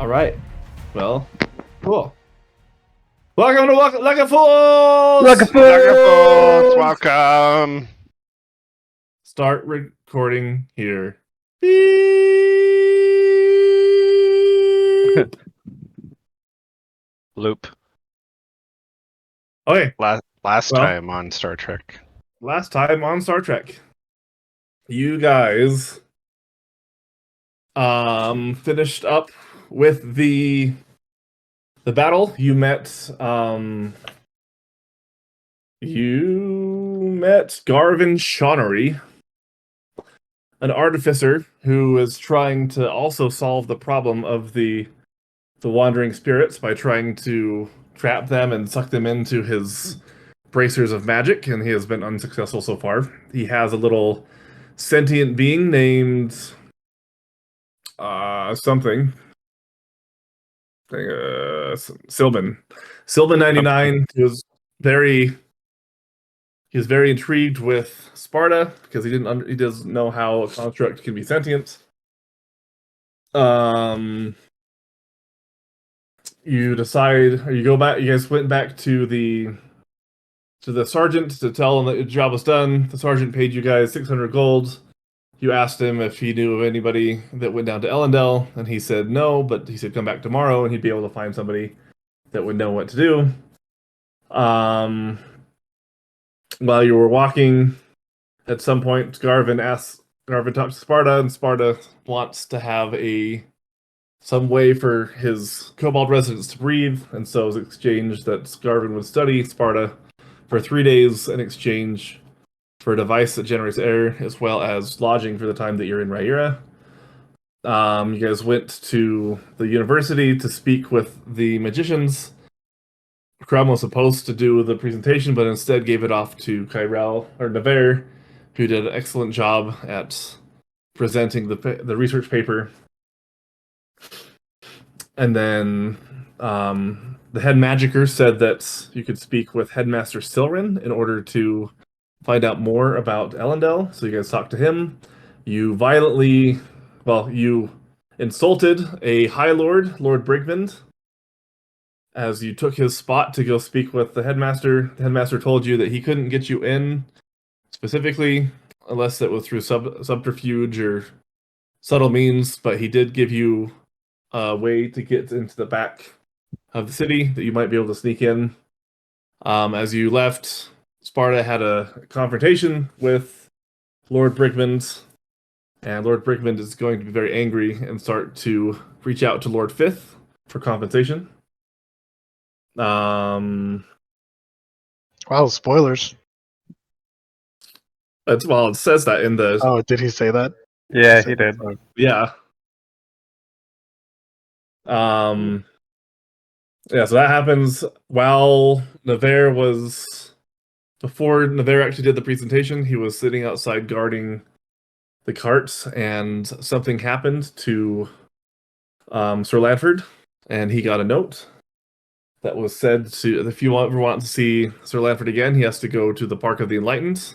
All right. Well, cool. Welcome to Like a Fools! Nuggerfuls, welcome. Start recording here. Beep. Loop. Okay, Last well, time on Star Trek. last time on Star Trek, you guys finished up with the battle. You met Garvin Shawnery, an artificer who is trying to also solve the problem of the wandering spirits by trying to trap them and suck them into his bracers of magic, and he has been unsuccessful so far. He has a little sentient being named something. Sylvan. Sylvan 99. Very he was very intrigued with Sparta because he doesn't know how a construct can be sentient. You guys went back to the sergeant to tell him that your job was done. The sergeant paid you guys 600 gold. You asked him if he knew of anybody that went down to Ellendale, and he said no, but he said come back tomorrow and he'd be able to find somebody that would know what to do. While you were walking, at some point, Garvin talks to Sparta, and Sparta wants to have some way for his Cobalt residents to breathe, and so it was exchanged that Garvin would study Sparta for 3 days in exchange for a device that generates air, as well as lodging for the time that you're in Rhaenyra. You guys went to the university to speak with the magicians. Crumb was supposed to do the presentation, but instead gave it off to Kyrell or Navarre, who did an excellent job at presenting the research paper. And then the head magicker said that you could speak with Headmaster Silrin in order to find out more about Ellendale. So you guys talked to him. You insulted a High Lord, Lord Brigmond, as you took his spot to go speak with the headmaster. The headmaster told you that he couldn't get you in specifically unless it was through subterfuge or subtle means, but he did give you a way to get into the back of the city that you might be able to sneak in. As you left, Sparta had a confrontation with Lord Brigmond, and Lord Brigmond is going to be very angry and start to reach out to Lord Fifth for compensation. Wow, spoilers. It says that in the... Oh, did he say that? Yeah, he did. Yeah. So that happens while before Navarre actually did the presentation, he was sitting outside guarding the carts, and something happened to Sir Lanford, and he got a note that was said to, if you ever want to see Sir Lanford again, he has to go to the Park of the Enlightened,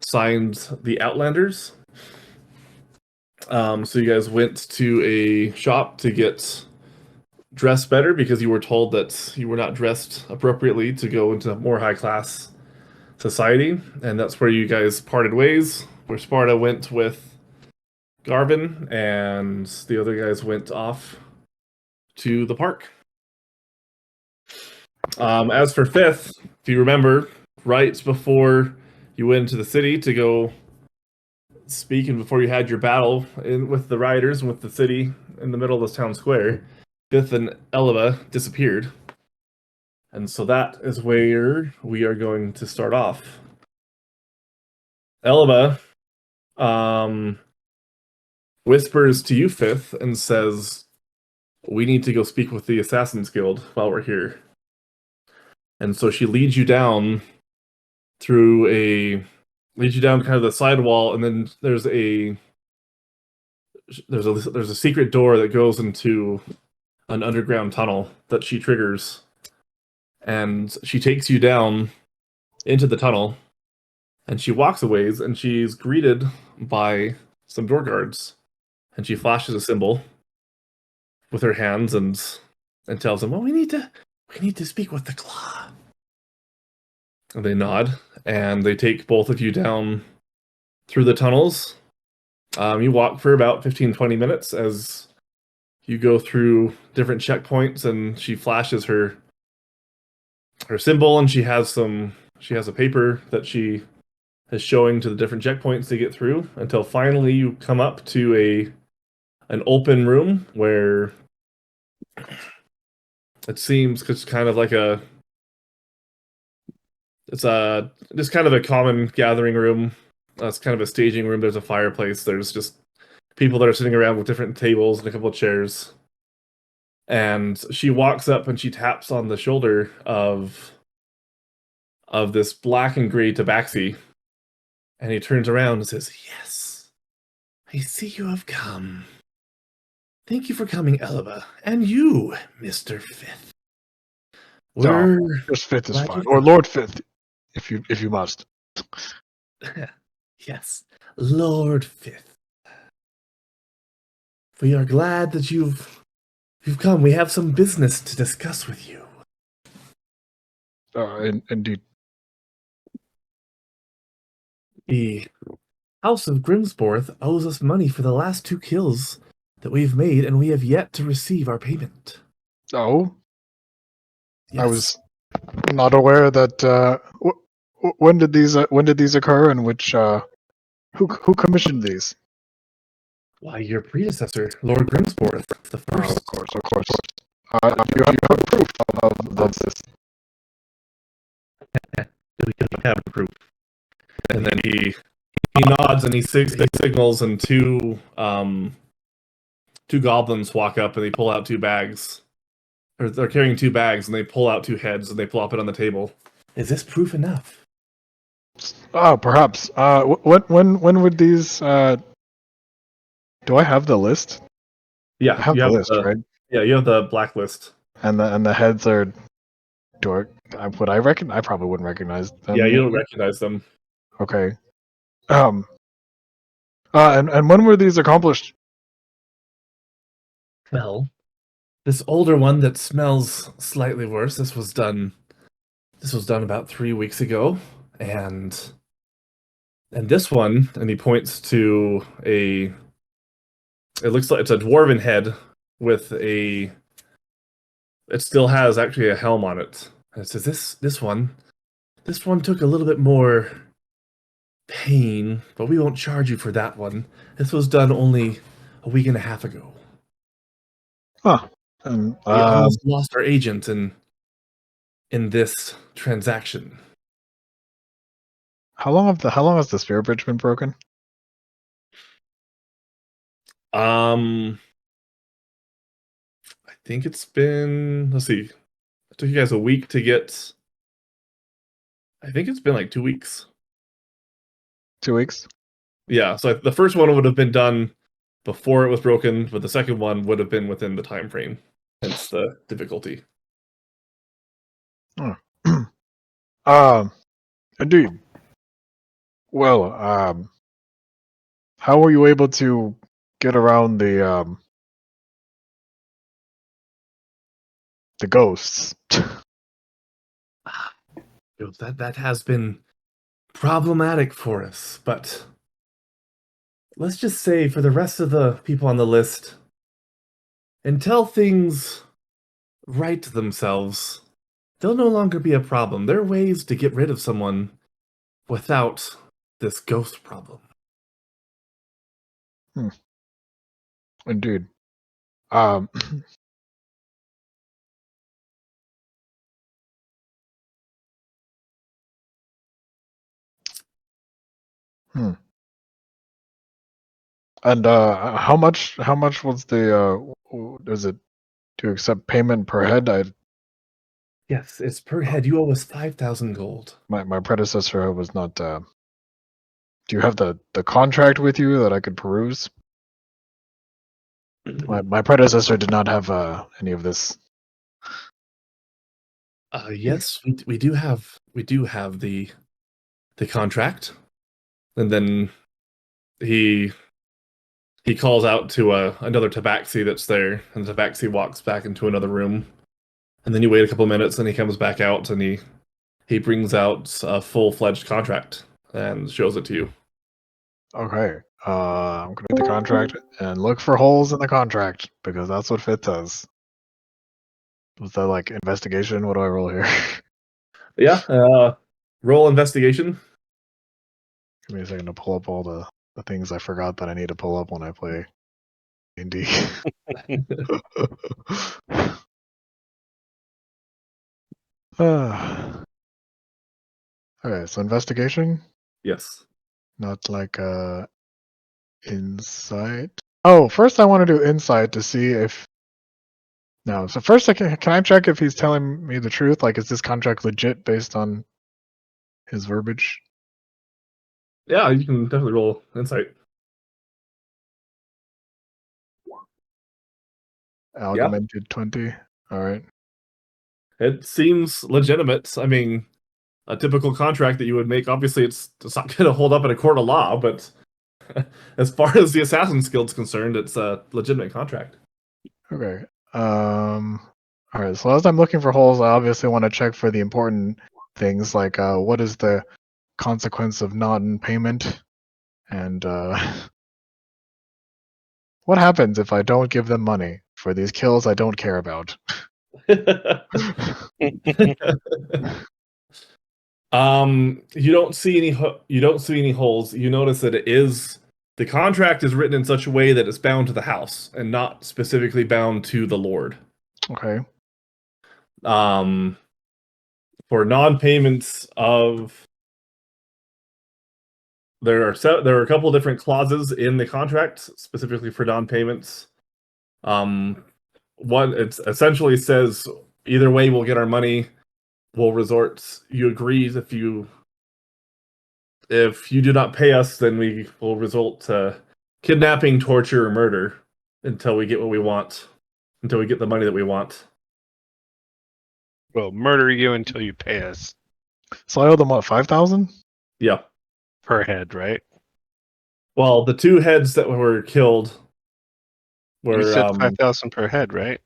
signed the Outlanders. So you guys went to a shop to get dressed better because you were told that you were not dressed appropriately to go into more high-class society, and that's where you guys parted ways, where Sparta went with Garvin, and the other guys went off to the park. As for Fifth, if you remember, right before you went into the city to go speak, and before you had your battle with the rioters and with the city in the middle of the town square, Fifth and Eleva disappeared. And so that is where we are going to start off. Eleva whispers to you, Fifth, and says, we need to go speak with the Assassin's Guild while we're here. And so she leads you down kind of the side wall, and then there's a secret door that goes into an underground tunnel that she triggers, and she takes you down into the tunnel, and she walks a ways, and she's greeted by some door guards, and she flashes a symbol with her hands and tells them, "Well, we need to speak with the claw." And they nod, and they take both of you down through the tunnels. You walk for about 15-20 minutes as you go through different checkpoints, and she flashes her symbol, and she has a paper that she is showing to the different checkpoints to get through until finally you come up to an open room where it seems it's kind of like it's just kind of a common gathering room. It's kind of a staging room. There's a fireplace. There's just people that are sitting around with different tables and a couple of chairs. And she walks up and she taps on the shoulder of this black and gray tabaxi. And he turns around and says, "Yes, I see you have come. Thank you for coming, Elba. And you, Mr. Fifth. No, We're just fifth is glad fine, you're or Lord Fifth, if you must. Yes, Lord Fifth. We are glad that you've come. We have some business to discuss with you." Indeed. The House of Grimsborth owes us money for the last 2 kills that we've made, and we have yet to receive our payment. Oh, Yes. I was not aware that. When did these occur, and which who commissioned these? Why, your predecessor, Lord Grimsborth, the first. Of course, of course. You have proof of this. We have proof. And then he nods and he signals, and two goblins walk up and they pull out 2 bags. Or they're carrying 2 bags and they pull out 2 heads and they plop it on the table. Is this proof enough? Oh, perhaps. When would these? Do I have the list? Yeah, I have you the have list, right? Yeah, you have the blacklist. And the heads are. Would I reckon? I probably wouldn't recognize them. Yeah, you don't recognize them. Okay. And when were these accomplished? Well, this older one that smells slightly worse, this was done about 3 weeks ago, and this one, and he points to it looks like it's a dwarven head with it still has actually a helm on it. And it says this one took a little bit more pain, but we won't charge you for that one. This was done only a week and a half ago. Huh. And We almost lost our agent in this transaction. how long has the spirit bridge been broken? I think it's been, let's see. It took you guys a week to get. I think it's been like 2 weeks. 2 weeks. Yeah, so the first one would have been done before it was broken, but the second one would have been within the time frame. Hence the difficulty. Indeed. Well, how were you able to get around the ghosts? That has been problematic for us, but let's just say for the rest of the people on the list, until things right themselves, they'll no longer be a problem. There are ways to get rid of someone without this ghost problem. Indeed. Hmm. And how much was the is it to accept payment per head? Yes, it's per head. You owe us 5,000 gold. My predecessor was not. Do you have the contract with you that I could peruse? My predecessor did not have any of this. Yes, we do have the contract, and then he he calls out to another tabaxi that's there, and the tabaxi walks back into another room. And then you wait a couple minutes, and he comes back out, and he brings out a full-fledged contract and shows it to you. Okay. I'm gonna read the contract and look for holes in the contract because that's what Fit does. Was that like investigation? What do I roll here? Yeah. Roll investigation. Give me a second to pull up all the things I forgot that I need to pull up when I play D&D. Okay, so investigation, Yes. not like insight. Oh, first I want to do insight to see if no. So first, can I check if he's telling me the truth? Like, is this contract legit based on his verbiage? Yeah, you can definitely roll insight. Yeah, Augmented 20. All right. it seems legitimate. I mean, a typical contract that you would make. Obviously, it's not going to hold up in a court of law, but as far as the Assassin's Guild's concerned, it's a legitimate contract. Okay. All right. So as I'm looking for holes, I obviously want to check for the important things like what is the consequence of non-payment, and what happens if I don't give them money for these kills I don't care about. You don't see you don't see any holes. You notice that the contract is written in such a way that it's bound to the house and not specifically bound to the lord. Okay. Um, for non-payments of there are a couple different clauses in the contract specifically for non-payments. One it essentially says either way we'll get our money. We'll resort. You agree if you do not pay us, then we will result to kidnapping, torture, or murder until we get what we want, until we get the money that we want. We'll murder you until you pay us So I owe them what, 5,000? Yeah. per head, right? Well, the two heads that were killed You were said 5,000 per head, right?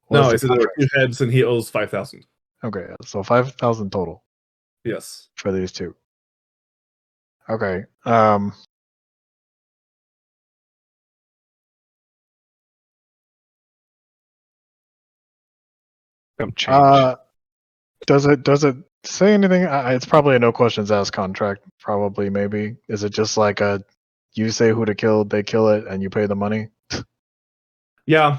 no, I said there were two heads, and he owes 5,000. Okay, so 5,000 total Yes. for these two. Okay. Come change. Does it say anything? It's probably a no questions asked contract. Probably, maybe. Is it just like a you say who to kill, they kill it, and you pay the money? Yeah.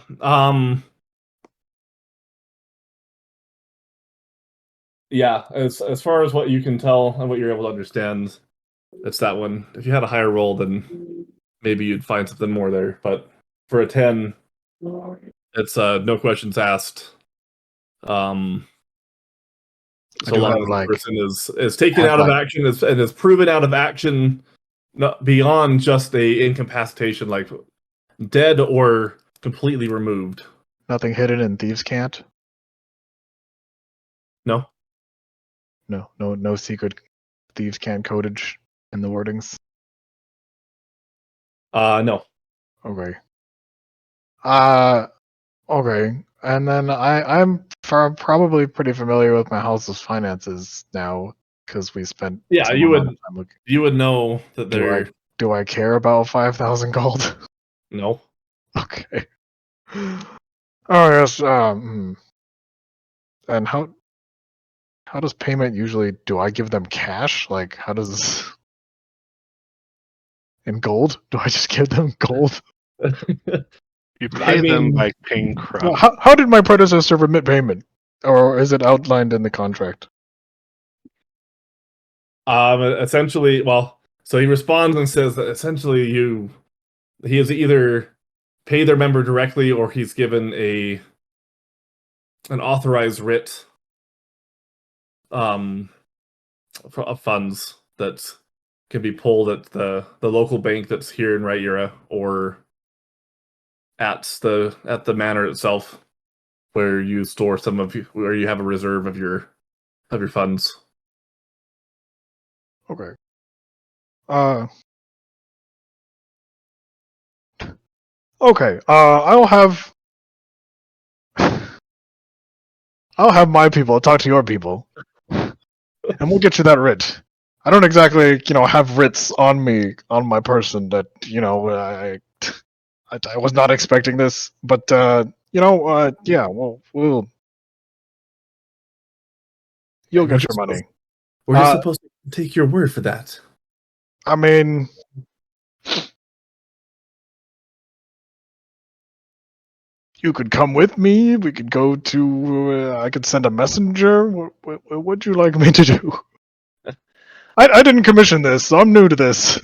Yeah. As far as what you can tell and what you're able to understand, it's that one. If you had a higher roll, then maybe you'd find something more there. But for a 10, it's no questions asked. I So do long have as the like person is taken have out of like action and is proven out of action, not beyond just a incapacitation, like dead or completely removed. nothing hidden in thieves can't. No. No secret thieves can't codage in the wordings. No. Okay. Okay. And then I'm probably pretty familiar with my house's finances now because we spent Yeah, some amount of time looking. you would know that Do I care about 5,000 gold? no. Okay. Oh yes. And how does payment usually? Do I give them cash? Like how does this in gold? Do I just give them gold? You I pay them mean, by paying Well, crumb. how did my predecessor remit payment, or is it outlined in the contract? essentially, well, so he responds and says that essentially he is either pay their member directly or he's given an authorized writ um of funds that can be pulled at the local bank that's here in Rhyura or at the manor itself where you store where you have a reserve of your funds. Okay. Uh, Okay. I'll have my people talk to your people, and we'll get you that writ. I don't exactly, have writs on me, on my person that, I was not expecting this, but, yeah, we'll you'll We're get just your money. we're just supposed to take your word for that. I mean, you could come with me. We could go to. I could send a messenger. What would you like me to do? I didn't commission this, so I'm new to this.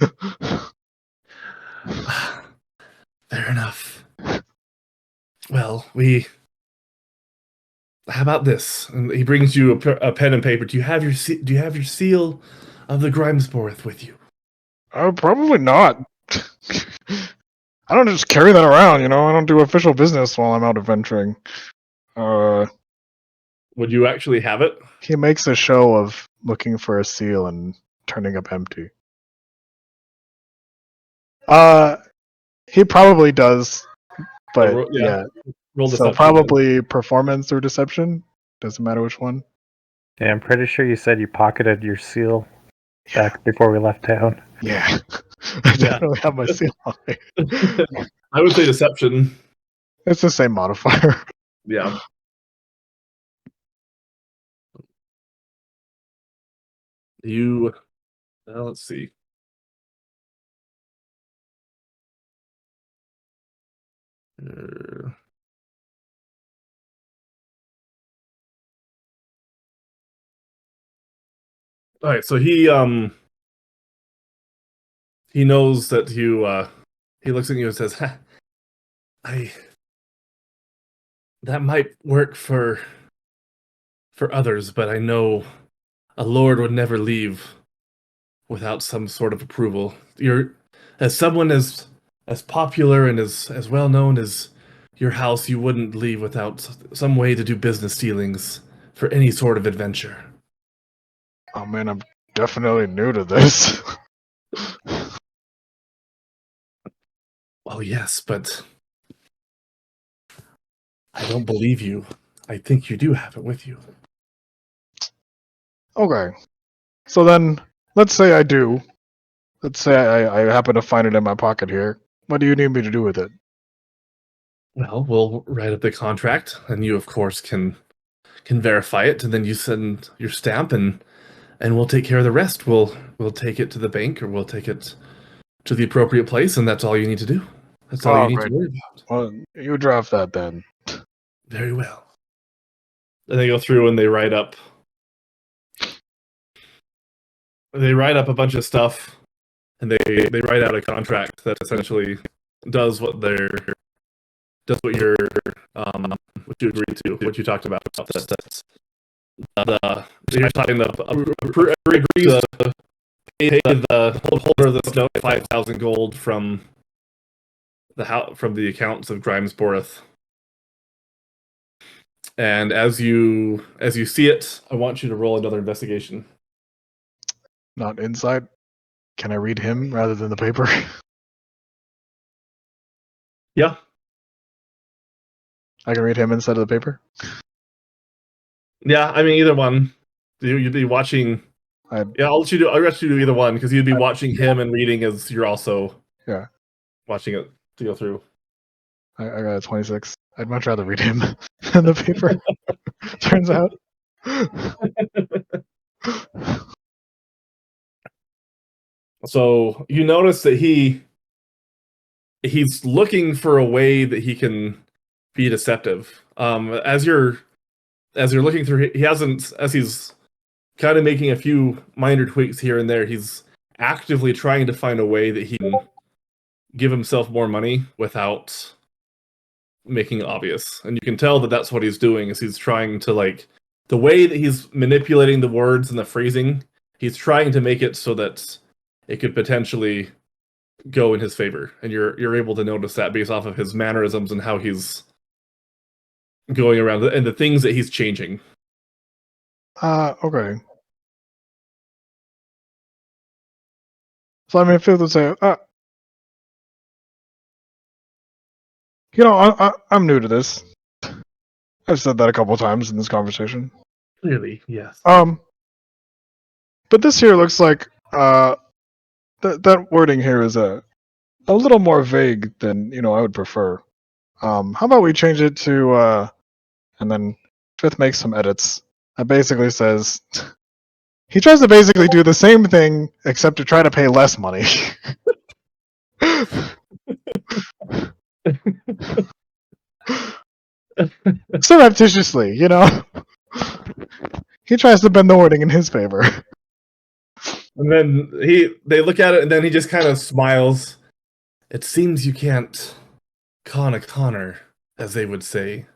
Fair enough. Well, how about this? And he brings you a pen and paper. Do you have your seal of the Grimesborth with you? Probably not. I don't just carry that around. I don't do official business while I'm out adventuring. Would you actually have it? He makes a show of looking for a seal and turning up empty. He probably does, but yeah. Roll So deception. probably performance or deception. Doesn't matter which one. Yeah, I'm pretty sure you said you pocketed your seal back before we left town. Yeah. I definitely have my seal on me. I would say deception. It's the same modifier. Yeah. Let's see. All right, so he knows that he looks at you and says, that might work for others, but I know a lord would never leave without some sort of approval. You're as someone as popular and as well known as your house, you wouldn't leave without some way to do business dealings for any sort of adventure. Oh man, I'm definitely new to this. Well, yes, but I don't believe you. I think you do have it with you. Okay. So then, let's say I do. Let's say I happen to find it in my pocket here. What do you need me to do with it? Well, we'll write up the contract, and you, of course, can verify it, and then you send your stamp, and we'll take care of the rest. We'll take it to the bank, or we'll take it to the appropriate place, and that's all you need to do. That's all you need Great. to worry about. Well, you draft that then. Very well. And they go through and they write up a bunch of stuff, and they write out a contract that essentially does what you're what you agreed to, what you talked about. You're talking agrees to pay the holder of this note 5,000 gold from the accounts of Grimesborth. And as you see it, I want you to roll another investigation. Not inside. Can I read him rather than the paper? Yeah. I can read him instead of the paper? Yeah, I mean either one. You'd be watching. I'll let you do either one because you'd be watching him and reading as you're also watching it to go through. I got a 26. I'd much rather read him than the paper. Turns out. So you notice that he's looking for a way that he can be deceptive. As you're looking through, he hasn't, as he's kind of making a few minor tweaks here and there, he's actively trying to find a way that he can give himself more money without making it obvious. And you can tell that that's what he's doing, is he's trying to, the way that he's manipulating the words and the phrasing, he's trying to make it so that it could potentially go in his favor. And you're able to notice that based off of his mannerisms and how he's going around and the things that he's changing. Okay. So I feel to say, I'm new to this. I've said that a couple times in this conversation. Clearly, yes. But this here looks like that wording here is a little more vague than I would prefer. How about we change it to and then Fifth makes some edits. That basically says he tries to basically do the same thing except to try to pay less money. Surreptitiously, he tries to bend the wording in his favor. And then they look at it, and then he just kind of smiles. It seems you can't con a conner, as they would say.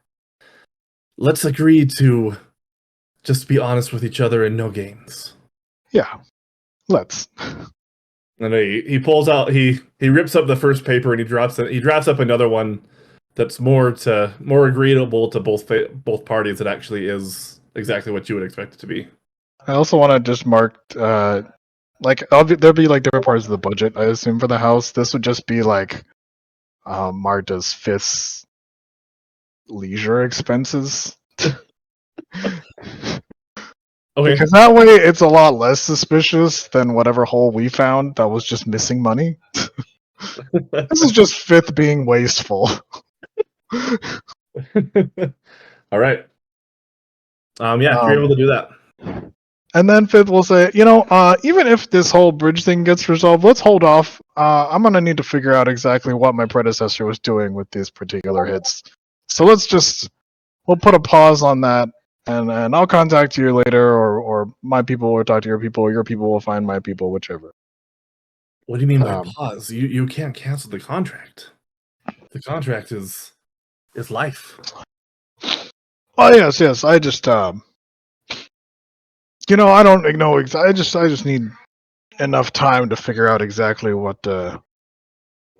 Let's agree to just be honest with each other and no games. Yeah, let's. And he pulls out, he rips up the first paper and he drafts up another one that's more agreeable to both parties. That actually is exactly what you would expect it to be. I also want to just mark there'll be like different parts of the budget, I assume, for the house. This would just be like marked as Fifth's leisure expenses. Okay. Because that way it's a lot less suspicious than whatever hole we found that was just missing money. This is just Fifth being wasteful. All right. If you're able to do that. And then Fifth will say, even if this whole bridge thing gets resolved, let's hold off. I'm going to need to figure out exactly what my predecessor was doing with these particular hits. So we'll put a pause on that, and I'll contact you later, or my people will talk to your people, or your people will find my people, whichever. What do you mean by pause? You can't cancel the contract. The contract is life. Oh, yes. I just, I don't know. I just need enough time to figure out exactly what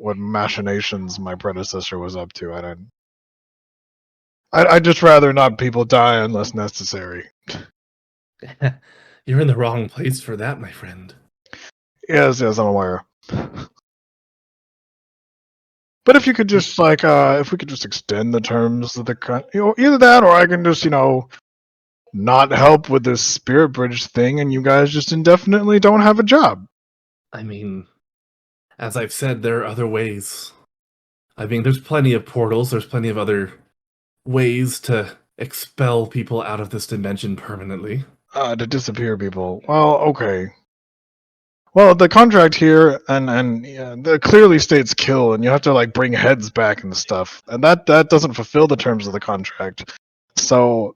machinations my predecessor was up to. I'd just rather not people die unless necessary. You're in the wrong place for that, my friend. Yes, I'm aware. But if you could just if we could just extend the terms of the either that, or I can just not help with this spirit bridge thing, and you guys just indefinitely don't have a job. I mean, as I've said, there are other ways. I mean, there's plenty of portals. There's plenty of other ways to expel people out of this dimension permanently. To disappear people. Well, okay. Well, the contract here that clearly states kill, and you have to bring heads back and stuff, and that doesn't fulfill the terms of the contract. So,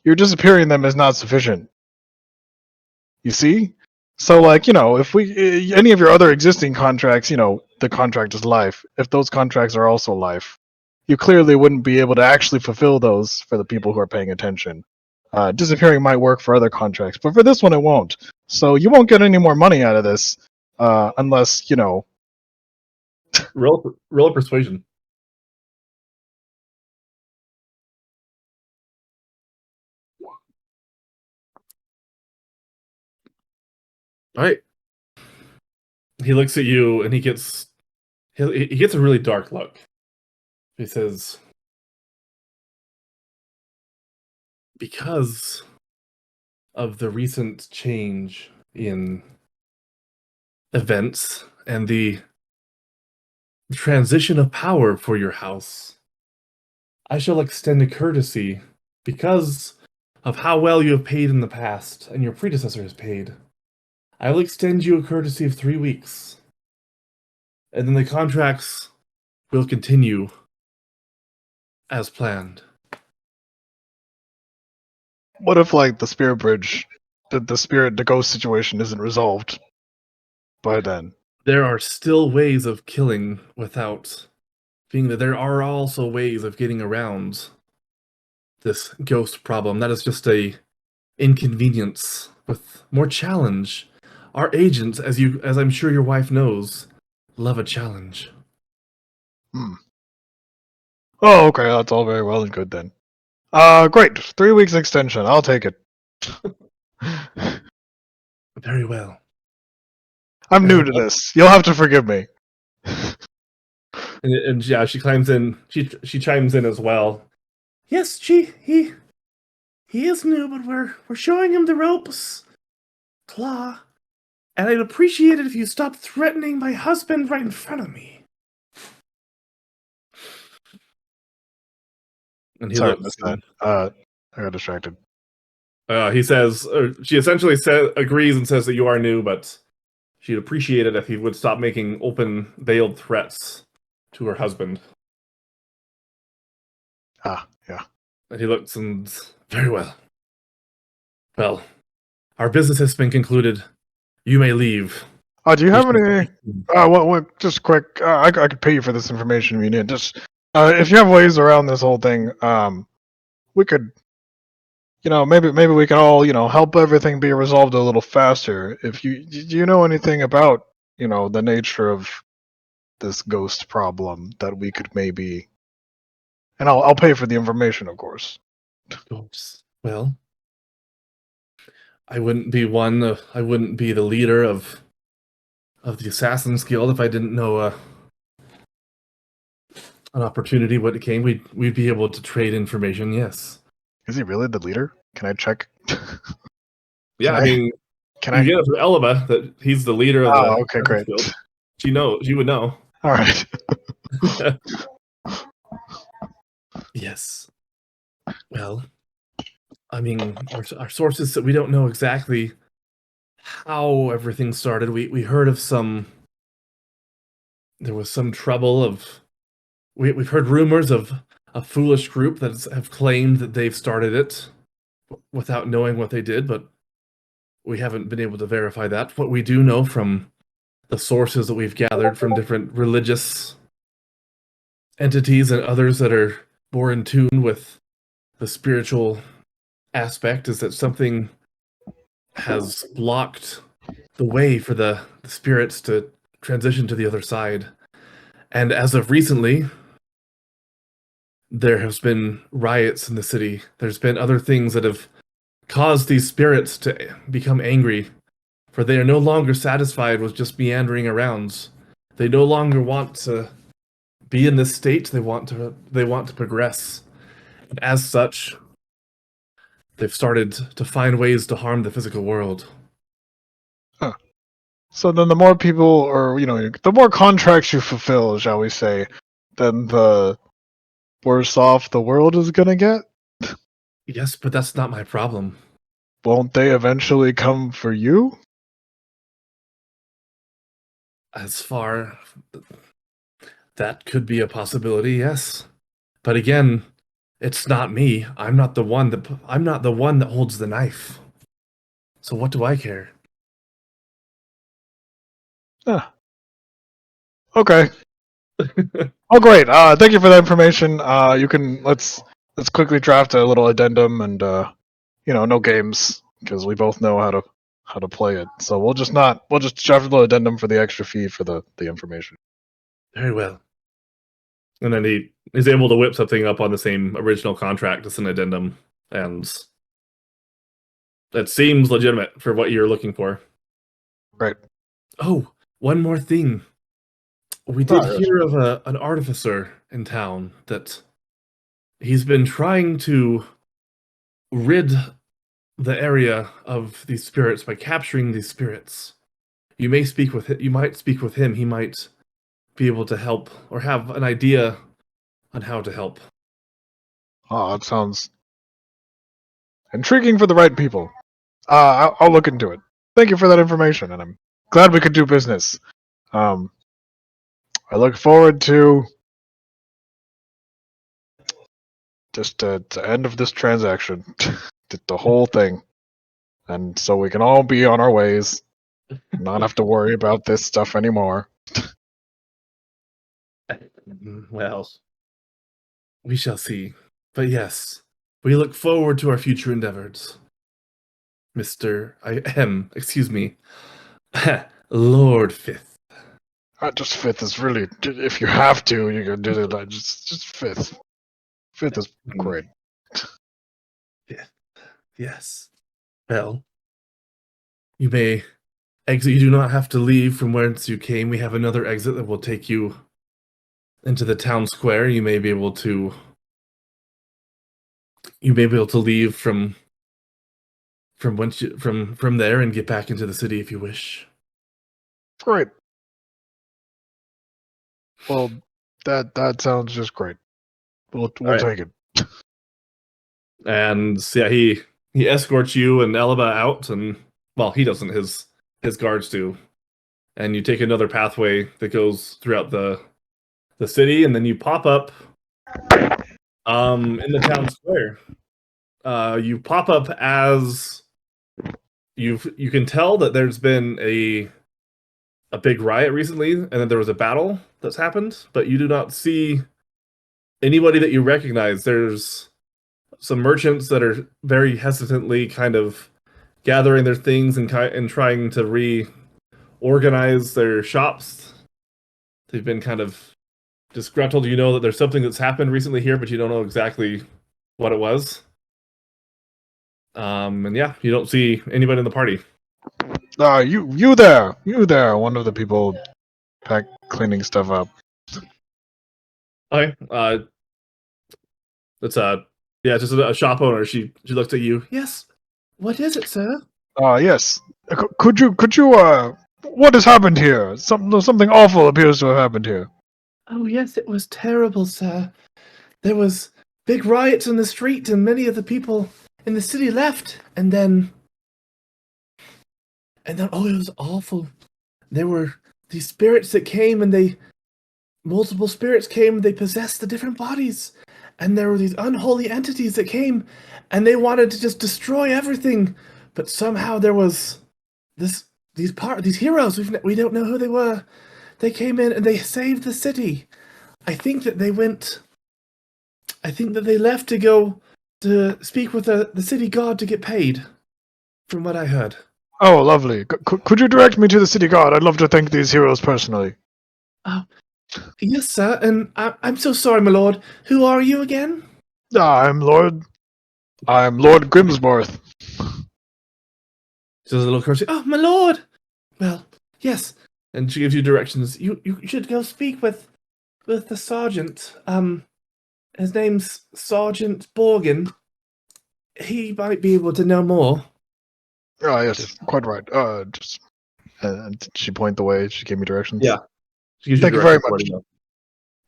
your disappearing them is not sufficient. You see? So, if any of your other existing contracts, the contract is life. If those contracts are also life, you clearly wouldn't be able to actually fulfill those for the people who are paying attention. Disappearing might work for other contracts, but for this one it won't. So you won't get any more money out of this, unless Roll a persuasion. All right. He looks at you and he gets a really dark look. He says, because of the recent change in events and the transition of power for your house, I shall extend a courtesy because of how well you have paid in the past and your predecessor has paid. I will extend you a courtesy of 3 weeks. And then the contracts will continue as planned. what if the spirit bridge, the ghost situation isn't resolved by then? There are still ways of killing without being that there are also ways of getting around this ghost problem. That is just a inconvenience with more challenge. Our agents, as I'm sure your wife knows, love a challenge. Oh, okay, that's all very well and good then. Great. 3 weeks extension. I'll take it. Very well. I'm new to this. You'll have to forgive me. And yeah, she chimes in. She chimes in as well. Yes, he is new, but we're showing him the ropes. Claw, and I'd appreciate it if you stopped threatening my husband right in front of me. And he Sorry, I looks. missed that. I got distracted. He says, she essentially agrees and says that you are new, but she'd appreciate it if he would stop making open, veiled threats to her husband. Ah, yeah. And he looks and, very well. Well, our business has been concluded. You may leave. Do you have any? What? Just quick. I could pay you for this information if you need. Just if you have ways around this whole thing, we could. Maybe we can all help everything be resolved a little faster. If do you know anything about the nature of this ghost problem that we could maybe, and I'll pay for the information, of course. Ghosts. Well, I wouldn't be one. I wouldn't be the leader of the Assassin's Guild if I didn't know an opportunity when it came. We'd be able to trade information. Yes. Is he really the leader? Can I check? Yeah, I mean, Can you I? get it from Elba that he's the leader of the Okay, great. Guild. She would know. All right. Yes. Well, I mean, our sources that we don't know exactly how everything started. We heard of there was some trouble of we've heard rumors of a foolish group that have claimed that they've started it without knowing what they did, but we haven't been able to verify that. What we do know from the sources that we've gathered from different religious entities and others that are more in tune with the spiritual aspect is that something has blocked the way for the spirits to transition to the other side. And as of recently, there has been riots in the city. There's been other things that have caused these spirits to become angry, for they are no longer satisfied with just meandering around. They no longer want to be in this state. They want to progress. And as such, they've started to find ways to harm the physical world. Huh. So then the more people, or the more contracts you fulfill, shall we say, then the worse off the world is gonna get? Yes, but that's not my problem. Won't they eventually come for you? As far that could be a possibility, yes. But again, it's not me. I'm not the one that holds the knife. So what do I care? Okay. Oh, great. Thank you for that information. You can let's quickly draft a little addendum, and no games because we both know how to play it. So we'll just draft a little addendum for the extra fee for the information. Very well. And then he is able to whip something up on the same original contract as an addendum, and that seems legitimate for what you're looking for. Right. Oh, one more thing. We did hear of an artificer in town that he's been trying to rid the area of these spirits by capturing these spirits. You might speak with him. He might be able to help or have an idea on how to help. Oh, that sounds intriguing for the right people. I'll look into it. Thank you for that information, and I'm glad we could do business. I look forward to just the end of this transaction, the whole thing, and so we can all be on our ways, not have to worry about this stuff anymore. Well, we shall see. But yes, we look forward to our future endeavors. Excuse me, Lord Fifth. Just fifth is really, if you have to, you can do it. Just fifth. Fifth is great. Yes. Well, you may exit. You do not have to leave from whence you came. We have another exit that will take you into the town square, you may be able to leave from there and get back into the city if you wish. Great. Well, that sounds just great. We'll right. take it. And yeah, he escorts you and Elba out, and well, he doesn't. His guards do. And you take another pathway that goes throughout the city, and then you pop up in the town square. You pop up as you can tell that there's been a big riot recently, and that there was a battle that's happened, but you do not see anybody that you recognize. There's some merchants that are very hesitantly kind of gathering their things and trying to reorganize their shops. They've been kind of disgruntled. You know that there's something that's happened recently here, but you don't know exactly what it was. And yeah, you don't see anybody in the party. You there. One of the people cleaning stuff up. Okay. It's just a shop owner. She looks at you. Yes. What is it, sir? Yes. Could you what has happened here? Something awful appears to have happened here. Oh yes, it was terrible, sir. There was big riots in the street, and many of the people in the city left. And then oh, it was awful. There were these spirits that came, and multiple spirits came, and they possessed the different bodies. And there were these unholy entities that came, and they wanted to just destroy everything. But somehow there was these heroes. We don't know who they were. They came in and they saved the city. I think that they left to go to speak with the city god to get paid, from what I heard. Oh, lovely. Could you direct me to the city god? I'd love to thank these heroes personally. Oh, yes, sir. And I'm so sorry, my lord. Who are you again? I'm Lord Grimsworth. She does a little curtsy. Oh, my lord. Well, yes. And she gives you directions. You should go speak with the sergeant. His name's Sergeant Borgin. He might be able to know more. Ah, yes, quite right. She pointed the way. She gave me directions. Yeah. Thank you very much.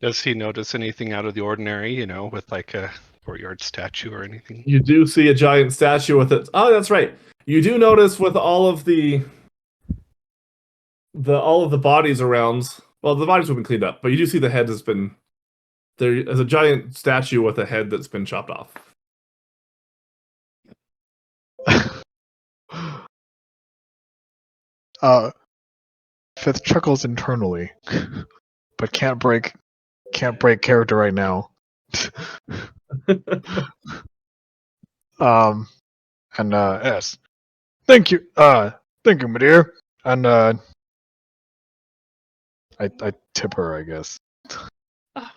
Does he notice anything out of the ordinary, with like a courtyard statue or anything? You do see a giant statue with it. Oh, that's right. You do notice with all of the bodies around. Well, the bodies have been cleaned up, but you do see the head has been. There is a giant statue with a head that's been chopped off. Fifth chuckles internally, but can't break character right now. Yes. Thank you, my dear. And I tip her, I guess. Oh,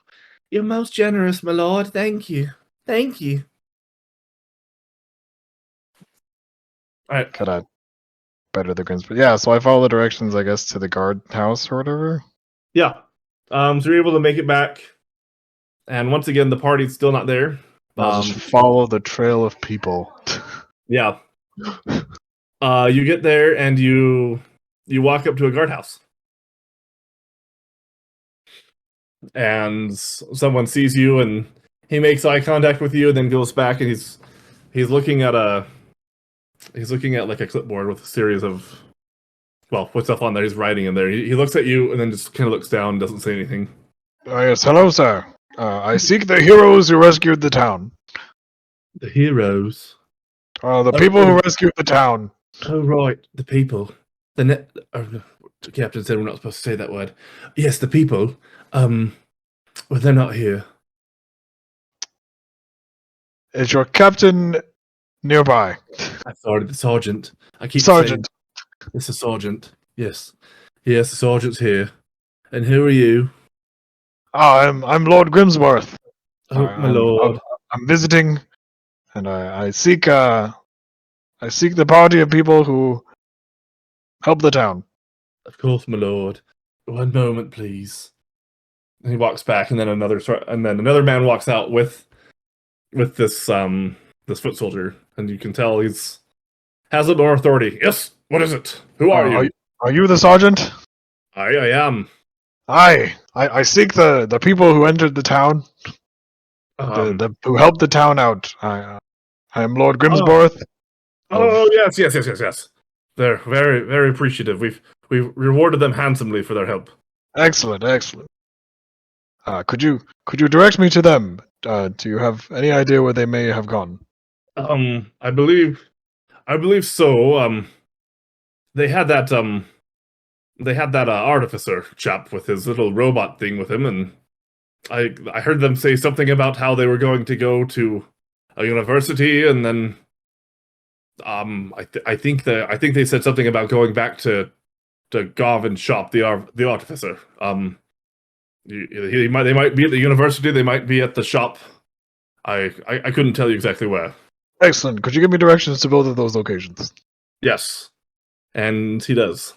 you're most generous, my lord. Thank you. Thank you. All right. Could I better the grins? But yeah, so I follow the directions, I guess, to the guard house or whatever. Yeah. So you're able to make it back, and once again, the party's still not there. I'll just follow the trail of people. Yeah. You get there and you walk up to a guardhouse, and someone sees you and he makes eye contact with you, and then goes back and he's looking at like a clipboard with a series of with stuff on there. He's writing in there. He looks at you and then just kind of looks down and doesn't say anything. Yes, hello, sir. I seek the heroes who rescued the town. The heroes? The people who rescued the town. Oh, right. The people. The captain said we're not supposed to say that word. Yes, the people. Well, they're not here. Is your captain nearby? I'm sorry, the sergeant. I keep Sergeant. saying it's a sergeant. Yes. Yes, the sergeant's here. And who are you? I'm Lord Grimsworth. Oh, my lord. I'm visiting, and I seek the party of people who help the town. Of course, my lord. One moment, please. he walks back, and then another man walks out with this this foot soldier, and you can tell he's has a more authority. Yes, what is it? Who are you? Are you the sergeant? I am. I seek the people who entered the town, the who helped the town out. I am Lord Grimsborth. Oh yes. They're very, very appreciative. We've rewarded them handsomely for their help. Excellent. Could you direct me to them? Do you have any idea where they may have gone? I believe so. They had that artificer chap with his little robot thing with him, and I heard them say something about how they were going to go to a university, and then I think they said something about going back to Garvin's shop, the artificer. They might be at the university, they might be at the shop. I couldn't tell you exactly where. Excellent. Could you give me directions to both of those locations? Yes, and he does.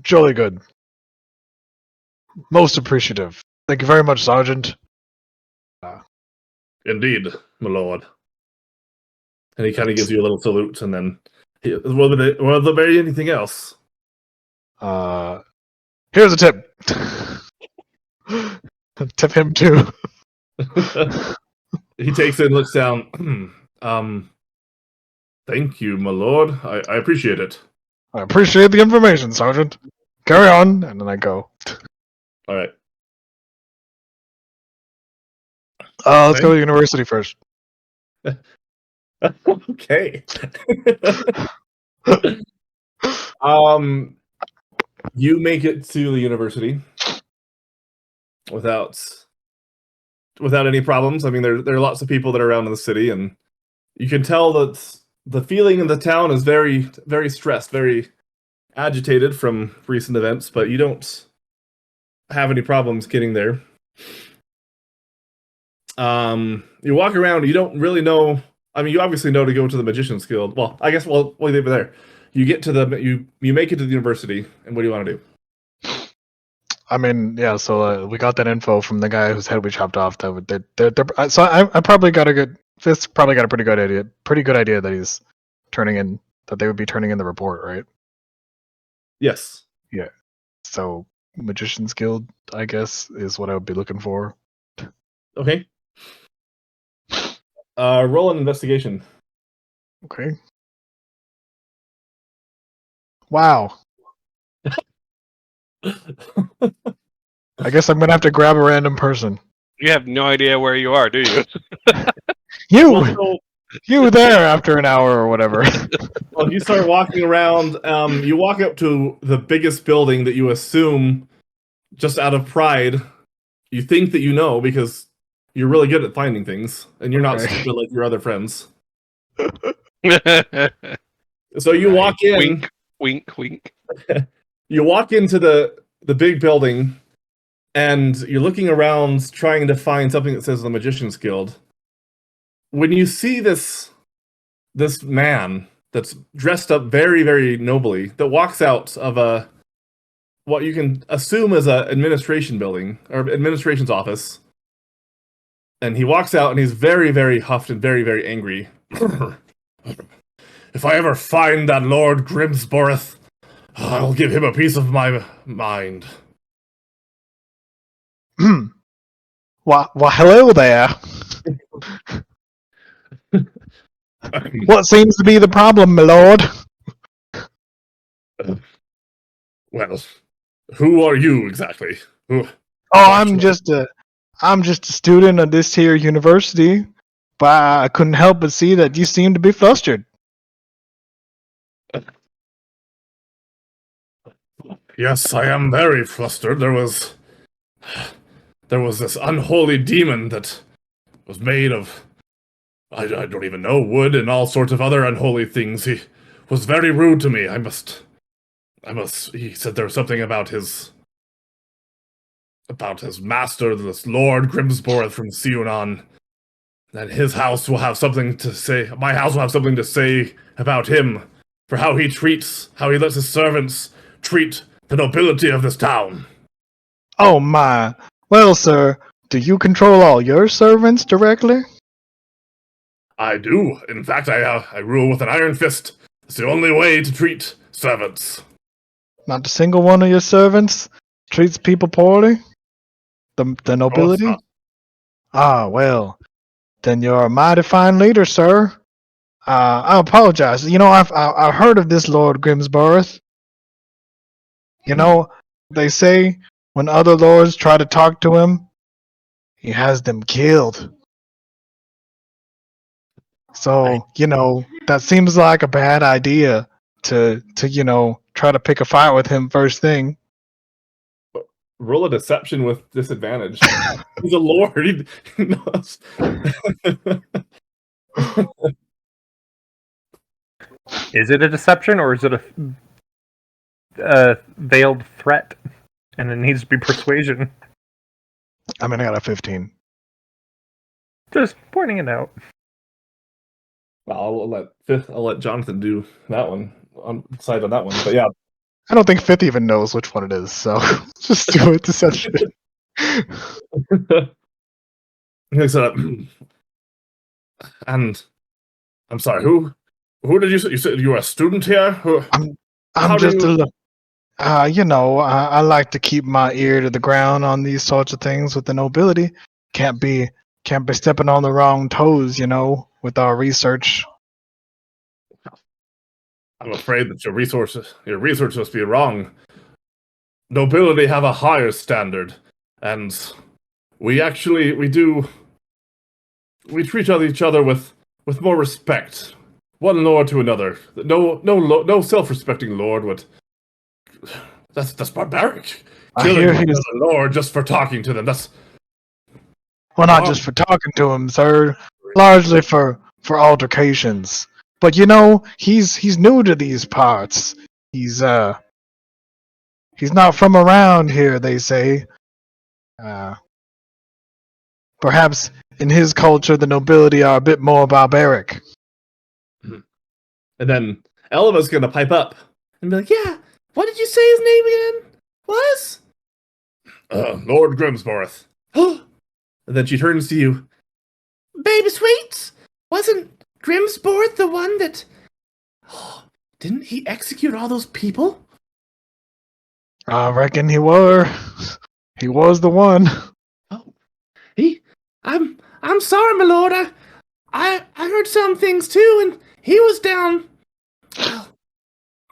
Jolly good. Most appreciative. Thank you very much, Sergeant. Indeed, my lord. And he kind of gives you a little salute, and then will there be anything else? Here's a tip. Tip him too. He takes it and looks down. Thank you, my lord. I appreciate it. I appreciate the information, Sergeant. Carry on, and then I go. All right. Let's go to the university first. Okay. You make it to the university without any problems. I mean, there are lots of people that are around in the city, and you can tell that the feeling in the town is very, very stressed, very agitated from recent events, but you don't have any problems getting there. You walk around, you don't really know. I mean, you obviously know to go to the Magician's Guild. Well, I guess we'll leave it there. You get to you make it to the university, and what do you want to do? I mean, yeah. So we got that info from the guy whose head we chopped off. So I probably got a good. Fist probably got a pretty good idea that he's turning in, that they would be turning in the report, right? Yes. Yeah. So Magician's Guild, I guess, is what I would be looking for. Okay. Roll an investigation. Okay. Wow. I guess I'm gonna have to grab a random person. You have no idea where you are, do you? You there after an hour or whatever. Well, you start walking around. You walk up to the biggest building that you assume, just out of pride, you think that you know because you're really good at finding things, and you're not stupid like your other friends. So you walk in. Wink, wink, wink. You walk into the big building, and you're looking around trying to find something that says the Magician's Guild. When you see this man that's dressed up very, very nobly, that walks out of what you can assume is a administration building or administration's office, and he walks out and he's very, very huffed and very, very angry. If I ever find that Lord Grimsborth, I'll give him a piece of my mind. Well, hello there. What seems to be the problem, my lord? Well, who are you exactly? Oh, I'm just a student at this here university, but I couldn't help but see that you seem to be flustered. Yes, I am very flustered. There was this unholy demon that was made of, I don't even know, wood and all sorts of other unholy things. He was very rude to me. He said there was something about his master, this Lord Grimsborth from Sionon, that his house will have something to say, my house will have something to say about him, for how he lets his servants treat the nobility of this town. Oh my, Well, sir, do you control all your servants directly? I do. In fact, I rule with an iron fist. It's the only way to treat servants. Not a single one of your servants treats people poorly? The nobility? not. Ah, well, then you're a mighty fine leader, sir. I apologize. You know, I've heard of this Lord Grimsborough. You know, they say when other lords try to talk to him, he has them killed. So, you know, that seems like a bad idea to try to pick a fight with him first thing. Roll a deception with disadvantage. He's a lord. He knows. Is it a deception or is it a veiled threat? And it needs to be persuasion. I mean, I got a 15. Just pointing it out. I'll let Jonathan do that one. Decide on that one. But yeah, I don't think Fifth even knows which one it is, so just do it. Deception. And I'm sorry. Who did you say? You said you were a student here. I'm How do just you- I like to keep my ear to the ground on these sorts of things with the nobility. Can't be stepping on the wrong toes, with our research. I'm afraid that your research must be wrong. Nobility have a higher standard, and we treat each other with more respect. One lord to another. No self-respecting lord would. That's barbaric. I Killing hear another he's lord just for talking to them. That's well, not wrong. just for talking to him, sir. Largely for altercations. But he's new to these parts. He's not from around here, they say. Perhaps in his culture, the nobility are a bit more barbaric. And then Elva's gonna pipe up and be like, "Yeah, what did you say his name again was?" Lord Grimsborough. And then she turns to you. Baby Sweets, wasn't Grimsborough the one that? Didn't he execute all those people? I reckon he was the one. Oh, I'm sorry, my lord. I heard some things too, and he was down. Well,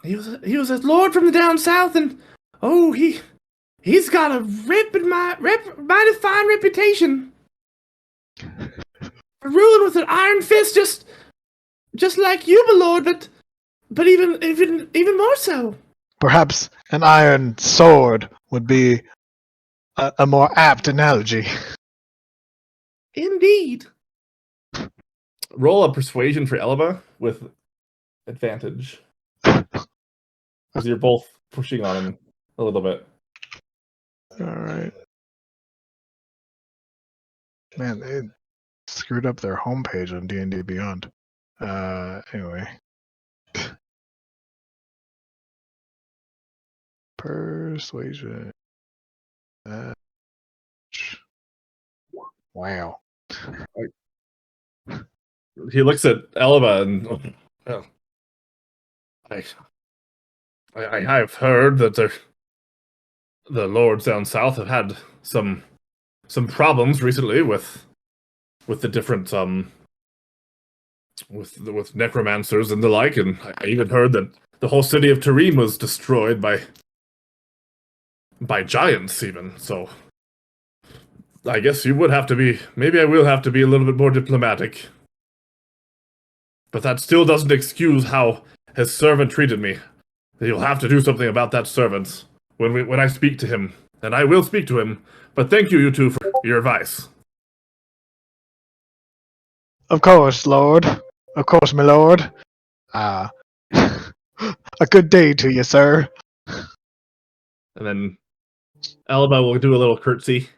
he was a lord from the down south, and oh, he's got a mighty fine reputation for ruling with an iron fist, just like you, my lord, but even more so. Perhaps an iron sword would be a more apt analogy. Indeed. Roll a persuasion for Elba with advantage. Because you're both pushing on him a little bit. All right. Man, they screwed up their homepage on D&D Beyond. Anyway. Persuasion. Wow. He looks at Elba and well, I've heard that the lords down south have had some problems recently with the different with necromancers and the like, and I even heard that the whole city of Tarim was destroyed by giants even. So I guess you would have to be, maybe I will have to be a little bit more diplomatic. But that still doesn't excuse how his servant treated me. You'll have to do something about that servant when I speak to him. And I will speak to him. But thank you two, for your advice. Of course, Lord. Of course, my lord. A good day to you, sir. And then Elba will do a little curtsy.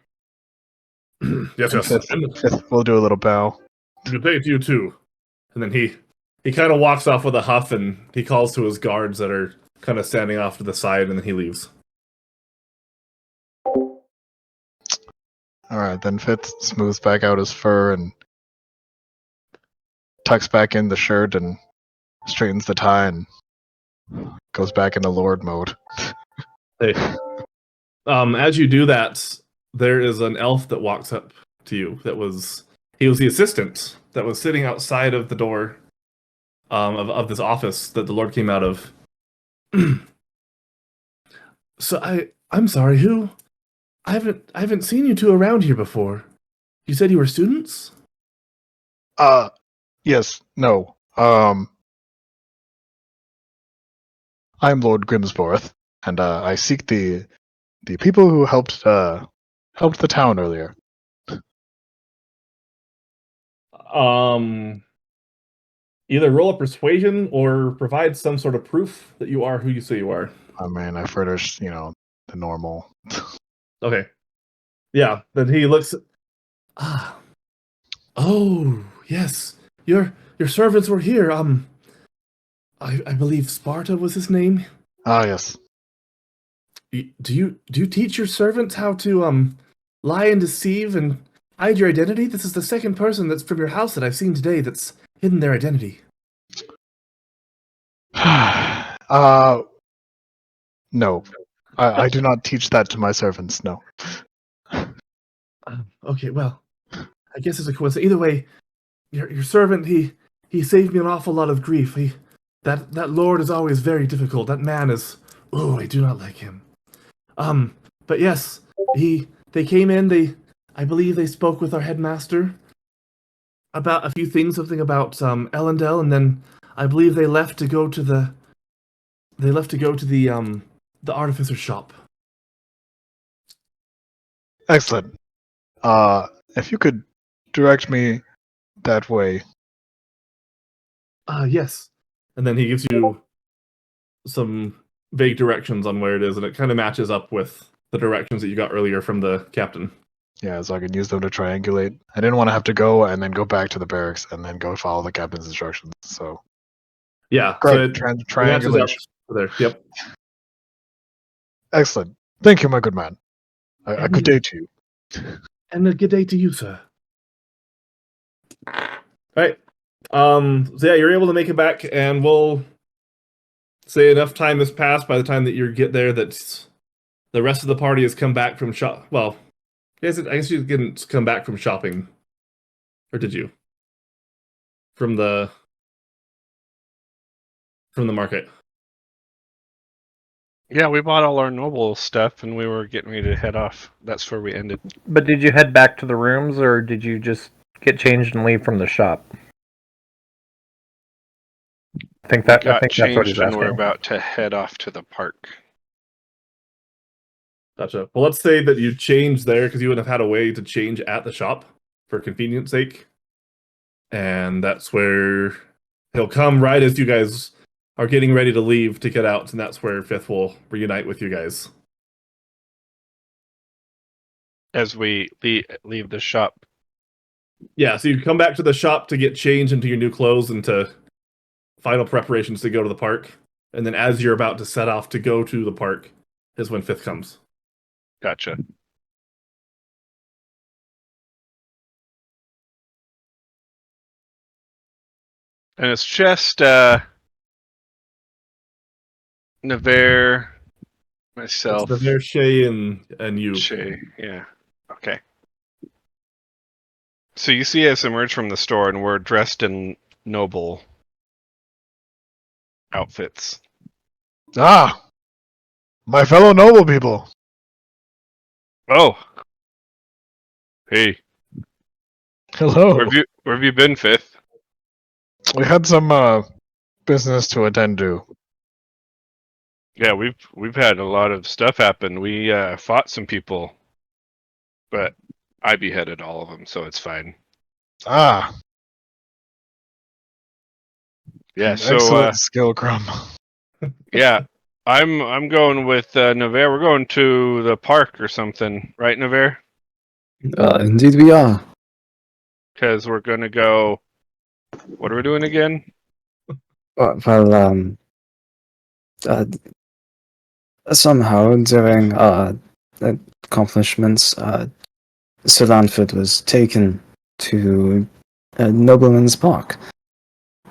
Yes. Fifth, we'll do a little bow. Good day to you too. And then he kind of walks off with a huff, and he calls to his guards that are kind of standing off to the side, and then he leaves. All right, then Fitz smooths back out his fur and tucks back in the shirt and straightens the tie and goes back into Lord mode. Hey. As you do that, there is an elf that walks up to you. He was the assistant that was sitting outside of the door of this office that the Lord came out of. So I'm sorry, who? I haven't seen you two around here before. You said you were students? Yes, no. I'm Lord Grimsborth, and I seek the people who helped the town earlier. Either roll a persuasion or provide some sort of proof that you are who you say you are. I mean, I furnished, the normal. Okay. Yeah, then he looks. Ah. Oh, yes. Your servants were here. I believe Sparta was his name. Ah, yes. Do you teach your servants how to lie and deceive and hide your identity? This is the second person that's from your house that I've seen today that's hidden their identity. No. I do not teach that to my servants, no. Okay, well, I guess it's a coincidence. Either way, your servant he saved me an awful lot of grief. That lord is always very difficult. That man is. Oh, I do not like him. But yes, they came in. I believe they spoke with our headmaster about a few things, something about Elendel, and then I believe they left to go to the artificer's shop. Excellent. If you could direct me that way. Yes. And then he gives you some vague directions on where it is, and it kind of matches up with the directions that you got earlier from the captain. Yeah, so I can use them to triangulate. I didn't want to have to go and then go back to the barracks and then go follow the captain's instructions. So Yeah, great. so it matches Triangulation. up there. Yep. Excellent. Thank you, my good man. A good day to you. And a good day to you, sir. All right. So yeah, you're able to make it back, and we'll say enough time has passed by the time that you get there that the rest of the party has come back from shop. Well, I guess you didn't come back from shopping, or did you? From the market. Yeah, we bought all our noble stuff and we were getting ready to head off. That's where we ended. But did you head back to the rooms, or did you just get changed and leave from the shop? I think that's what he's changed and asking. we're about to head off to the park. Gotcha. Well, let's say that you changed there because you would have had a way to change at the shop for convenience sake. And that's where he'll come right as you guys are getting ready to leave to get out, and that's where Fifth will reunite with you guys. As we leave the shop. Yeah, so you come back to the shop to get changed into your new clothes and to final preparations to go to the park. And then as you're about to set off to go to the park is when Fifth comes. Gotcha. And it's just Navarre, myself. It's Navarre, Shay, and you. Shay, yeah. Okay. So you see us emerge from the store and we're dressed in noble outfits. Ah! My fellow noble people. Oh. Hey. Hello. Where have you been, Fifth? We had some business to attend to. Yeah, we've had a lot of stuff happen. We fought some people, but I beheaded all of them, so it's fine. Ah. Yeah, so excellent skill, Crumb. yeah, I'm going with Navarre. We're going to the park or something, right, Navarre? Indeed we are. Because we're gonna go. What are we doing again? Somehow during accomplishments, Sir Lanford was taken to Nobleman's Park.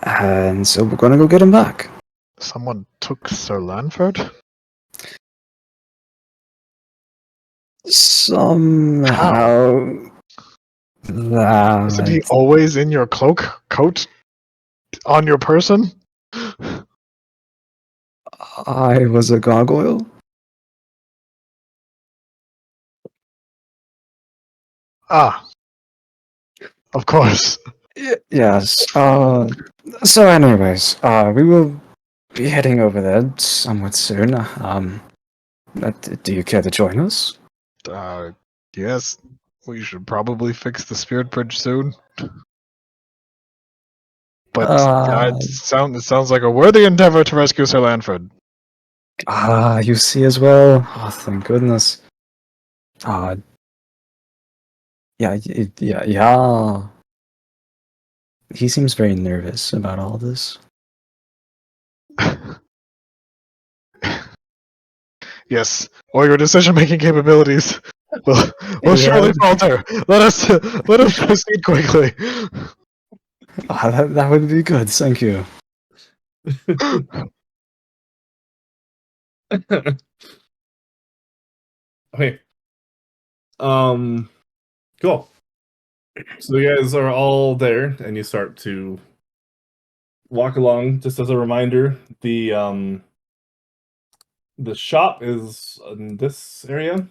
And so we're gonna go get him back. Someone took Sir Lanford? Somehow Isn't he that always in your coat on your person? I was a gargoyle. Ah, of course. Yes. So anyways, we will be heading over there somewhat soon. Do you care to join us? Yes, we should probably fix the spirit bridge soon. But it sounds like a worthy endeavor to rescue Sir Lanford. You see as well. Oh, thank goodness. Yeah. He seems very nervous about all this. Yes, or your decision-making capabilities will surely falter. Let us proceed quickly. That would be good. Thank you. Okay. Cool. So you guys are all there, and you start to walk along. Just as a reminder, the shop is in this area,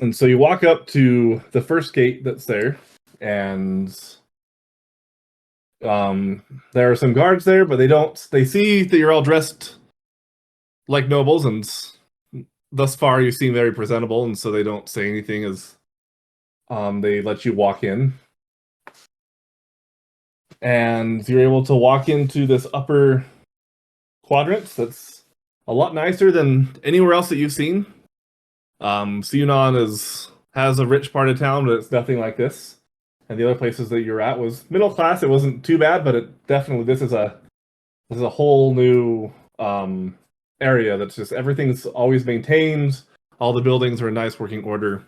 and so you walk up to the first gate that's there, and there are some guards there, but they see that you're all dressed like nobles, and thus far you seem very presentable, and so they don't say anything as they let you walk in. And you're able to walk into this upper quadrant that's a lot nicer than anywhere else that you've seen. Siunan has a rich part of town, but it's nothing like this. And the other places that you're at was middle class. It wasn't too bad, but it definitely this is a whole new area that's just everything's always maintained. All the buildings are in nice working order,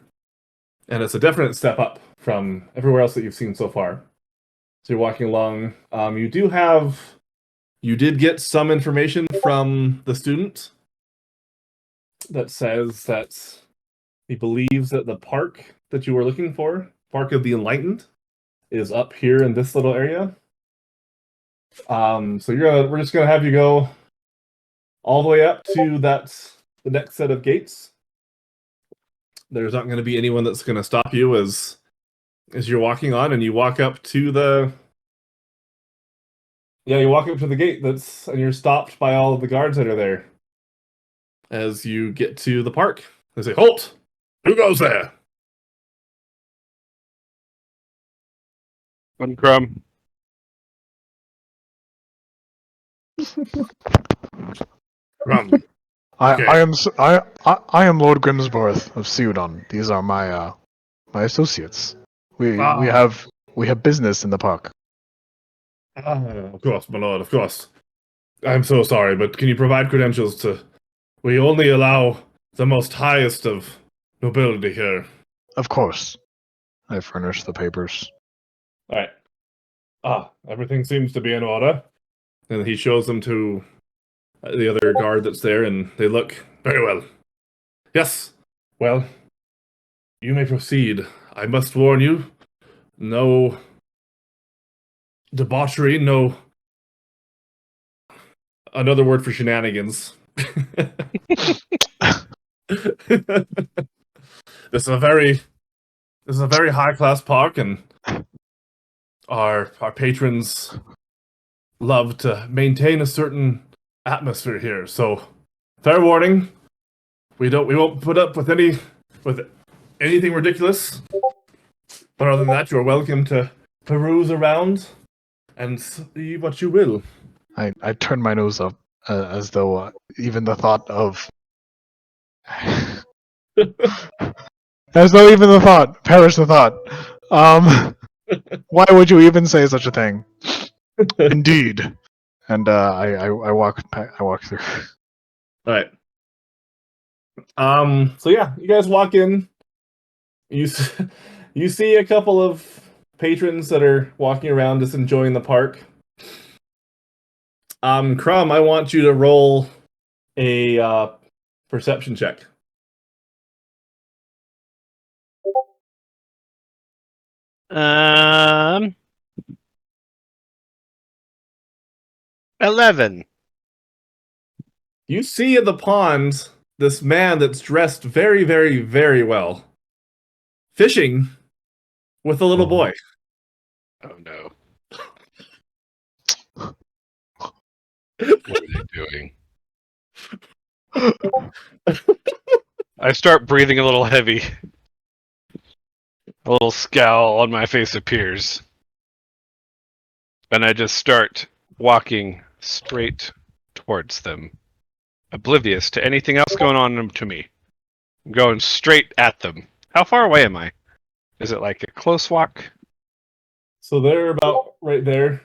and it's a definite step up from everywhere else that you've seen so far. So you're walking along. You did get some information from the student that says that he believes that the park that you were looking for, Park of the Enlightened, is up here in this little area. So we're just gonna have you go all the way up to the next set of gates. There's not going to be anyone that's going to stop you as you're walking on, and you walk up to the gate and you're stopped by all of the guards that are there. As you get to the park, they say, "Halt! Who goes there?" One crumb. Rum. Okay. I am Lord Grimsworth of Siudon. These are my associates. We have business in the park. Of course, my lord, of course. I'm so sorry, but can you provide credentials to... We only allow the most highest of nobility here. Of course. I furnish the papers. Alright. Everything seems to be in order. And he shows them to the other guard that's there, and they look very well. Yes, well, you may proceed. I must warn you, no debauchery, no... Another word for shenanigans. This is a very high class park, and our patrons love to maintain a certain atmosphere here. So, fair warning, we won't put up with anything ridiculous. But other than that, you're welcome to peruse around and see what you will. I turn my nose up as though even the thought of perish the thought. Why would you even say such a thing? Indeed. And I walk through. All right. So yeah, you guys walk in. you you see a couple of patrons that are walking around just enjoying the park. Crumb, I want you to roll a perception check. Um, 11. You see at the pond this man that's dressed very, very, very well, fishing with a little boy. Oh no. What are they doing? I start breathing a little heavy. A little scowl on my face appears. And I just start walking straight towards them, oblivious to anything else going on to me. I'm going straight at them. How far away am I? Is it like a close walk? So they're about right there,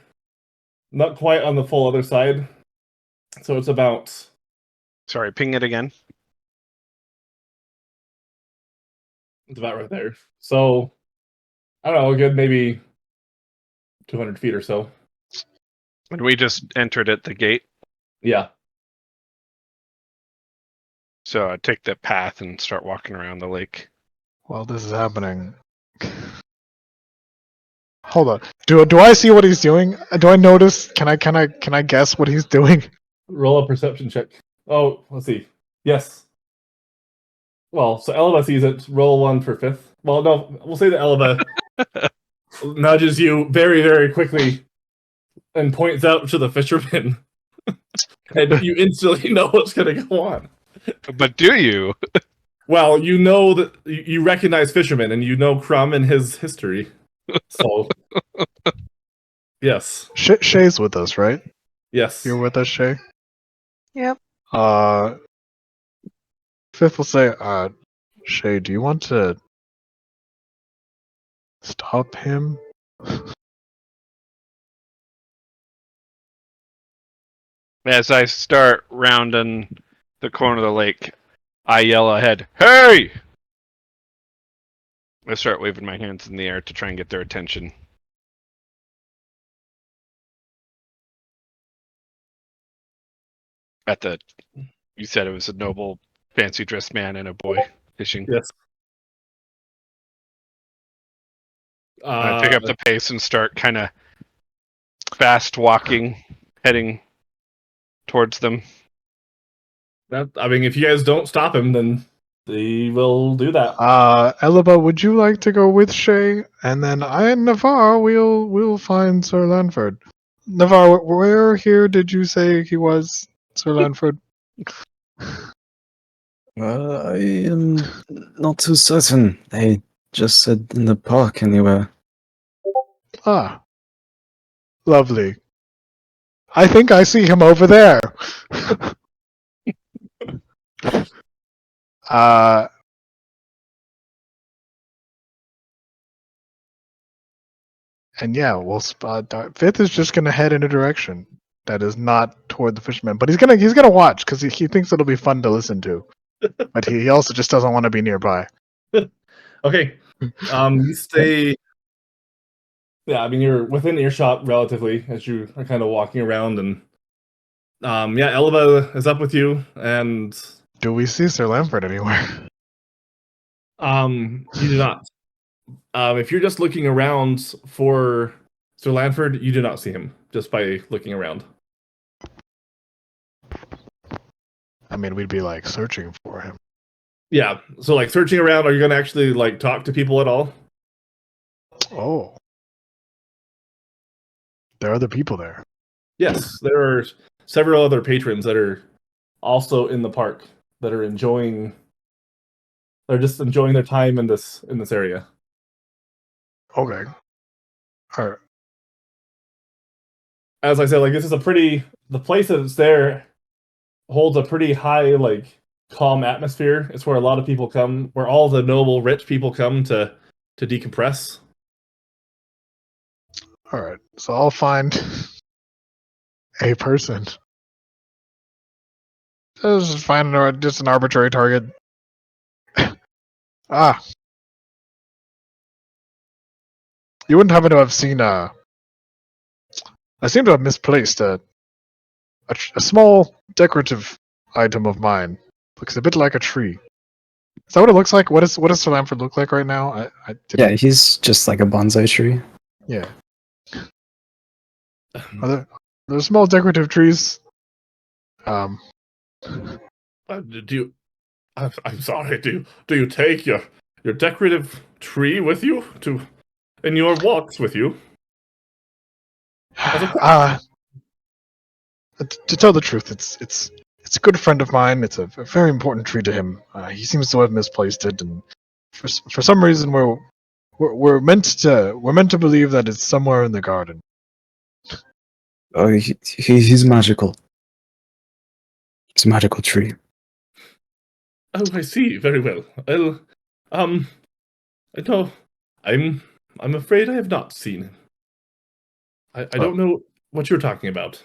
not quite on the full other side. So it's about Sorry, ping it again. right there. So I don't know, a good maybe 200 feet or so. And we just entered at the gate, Yeah. so I take the path and start walking around the lake. While this is happening, hold on. Do I see what he's doing? Do I notice? Can I guess what he's doing? Roll a perception check. Oh, let's see. Yes. Well, so Elva sees it. Roll one for fifth. Well, no, we'll say that Elva nudges you very, very quickly and points out to the fisherman. And you instantly know what's going to go on. But do you? Well, you know that you recognize fisherman and you know Crumb and his history. So, yes. Shay's with us, right? Yes. You're with us, Shay? Yep. Fifth will say, Shay, do you want to stop him? As I start rounding the corner of the lake, I yell ahead, "Hey!" I start waving my hands in the air to try and get their attention. You said it was a noble, fancy dressed man and a boy fishing. Yes. I pick up the pace and start kind of fast walking, heading towards them. I mean, if you guys don't stop him, then they will do that. Eliba, would you like to go with Shay? And then I and Navarre, we'll find Sir Lanford. Navarre, where here did you say he was, Sir Lanford? I am not too certain. They just said in the park anywhere. Ah, lovely. I think I see him over there. And yeah, we'll Fifth is just gonna head in a direction that is not toward the fisherman, but he's gonna watch because he thinks it'll be fun to listen to, but he also just doesn't want to be nearby. Okay. You stay. Yeah, I mean, you're within earshot relatively as you are kind of walking around, and yeah, Elva is up with you, and Do we see Sir Lamford anywhere? you do not. If you're just looking around for Sir Lanford, you do not see him just by looking around. I mean, we'd be like searching for him. Yeah, so like searching around, are you going to actually like talk to people at all? Oh, there are other people there. Yes, there are several other patrons that are also in the park that are enjoying. They're just enjoying their time in this area. Okay. All right. As I said, like this is the place that's there holds a pretty high like calm atmosphere. It's where a lot of people come, where all the noble rich people come to decompress. All right. So I'll find a person. Just find just an arbitrary target. Ah, you wouldn't happen to have seen I seem to have misplaced a small decorative item of mine. Looks a bit like a tree. Is that what it looks like? What does Sir Lamford look like right now? I didn't. Yeah, he's just like a bonsai tree. Yeah. Are there small decorative trees? Do you? I'm sorry. Do you take your decorative tree with you in your walks with you? As a pet? To tell the truth, it's a good friend of mine. It's a very important tree to him. He seems to have misplaced it, and for some reason we're meant to believe that it's somewhere in the garden. Oh, he's magical. It's a magical tree. Oh, I see. Very well. Well, no, I'm afraid I have not seen him. I don't know what you're talking about.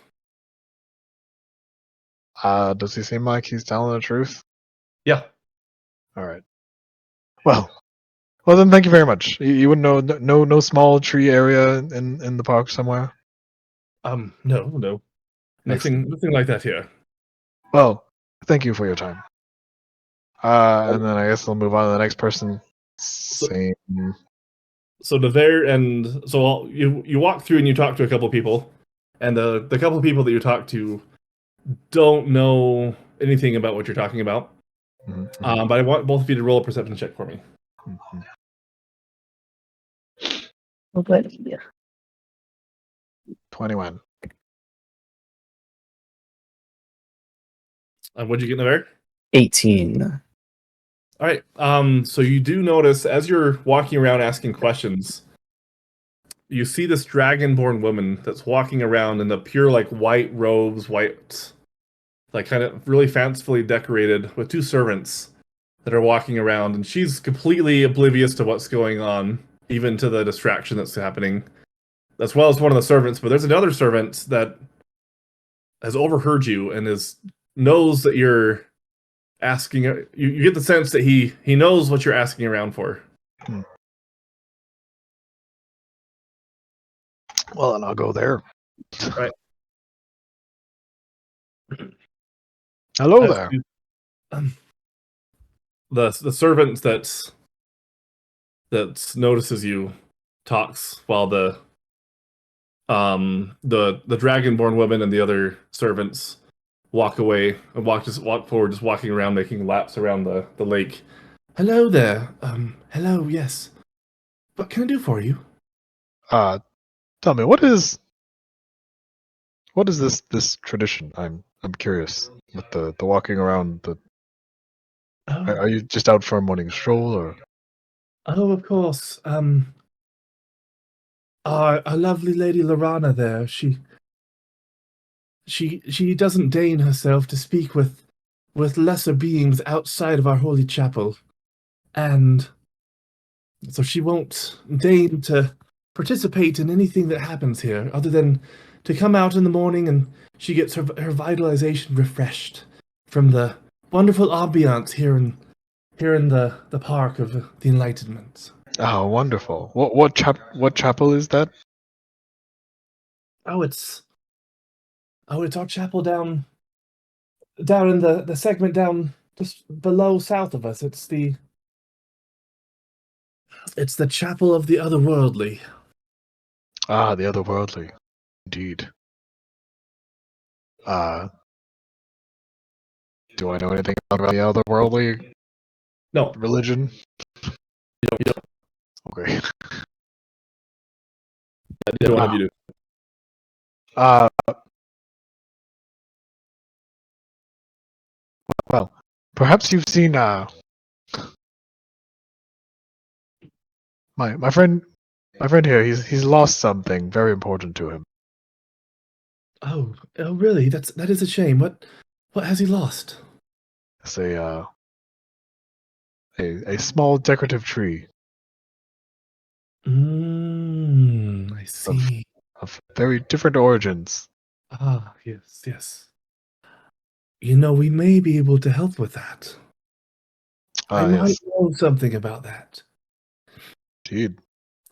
Does he seem like he's telling the truth? Yeah. All right. Well, then thank you very much. You wouldn't know no small tree area in the park somewhere? No. Excellent. Nothing like that here. Well, thank you for your time. And then I guess I'll move on to the next person. Same. So the there and so you walk through and you talk to a couple people, and the couple people that you talk to don't know anything about what you're talking about. Mm-hmm. But I want both of you to roll a perception check for me. Mm-hmm. Yeah. 21. What'd you get in the bear? 18. All right. So you do notice as you're walking around asking questions, you see this dragonborn woman that's walking around in the pure like white robes, like kind of really fancifully decorated with two servants that are walking around, and she's completely oblivious to what's going on, even to the distraction that's happening, as well as one of the servants. But there's another servant that has overheard you and knows that you're asking. You get the sense that he knows what you're asking around for. Well, then I'll go there. Right. Hello there. The servant that notices you talks while the dragonborn woman and the other servants walk away and walk forward, just walking around, making laps around the lake. Hello there. Hello. Yes. What can I do for you? Tell me, what is this tradition? I'm curious. With the walking around, are you just out for a morning stroll, or? Oh, of course. Our lovely lady Lorana there. She doesn't deign herself to speak with lesser beings outside of our holy chapel, and so she won't deign to participate in anything that happens here, other than to come out in the morning and she gets her vitalization refreshed from the wonderful ambiance here in the park of the Enlightenment. Oh, wonderful. What chapel is that? It's our chapel down in the segment down just below south of us. It's the chapel of the otherworldly. Ah, the otherworldly. Indeed. Do I know anything about the otherworldly No, religion? you don't. Okay. Neither one of you do. Well, perhaps you've seen my friend here. He's lost something very important to him. Oh, really? That is a shame. What has he lost? It's a small decorative tree I see. of very different origins. Ah, yes. We may be able to help with that. I might Yes, know something about that. indeed.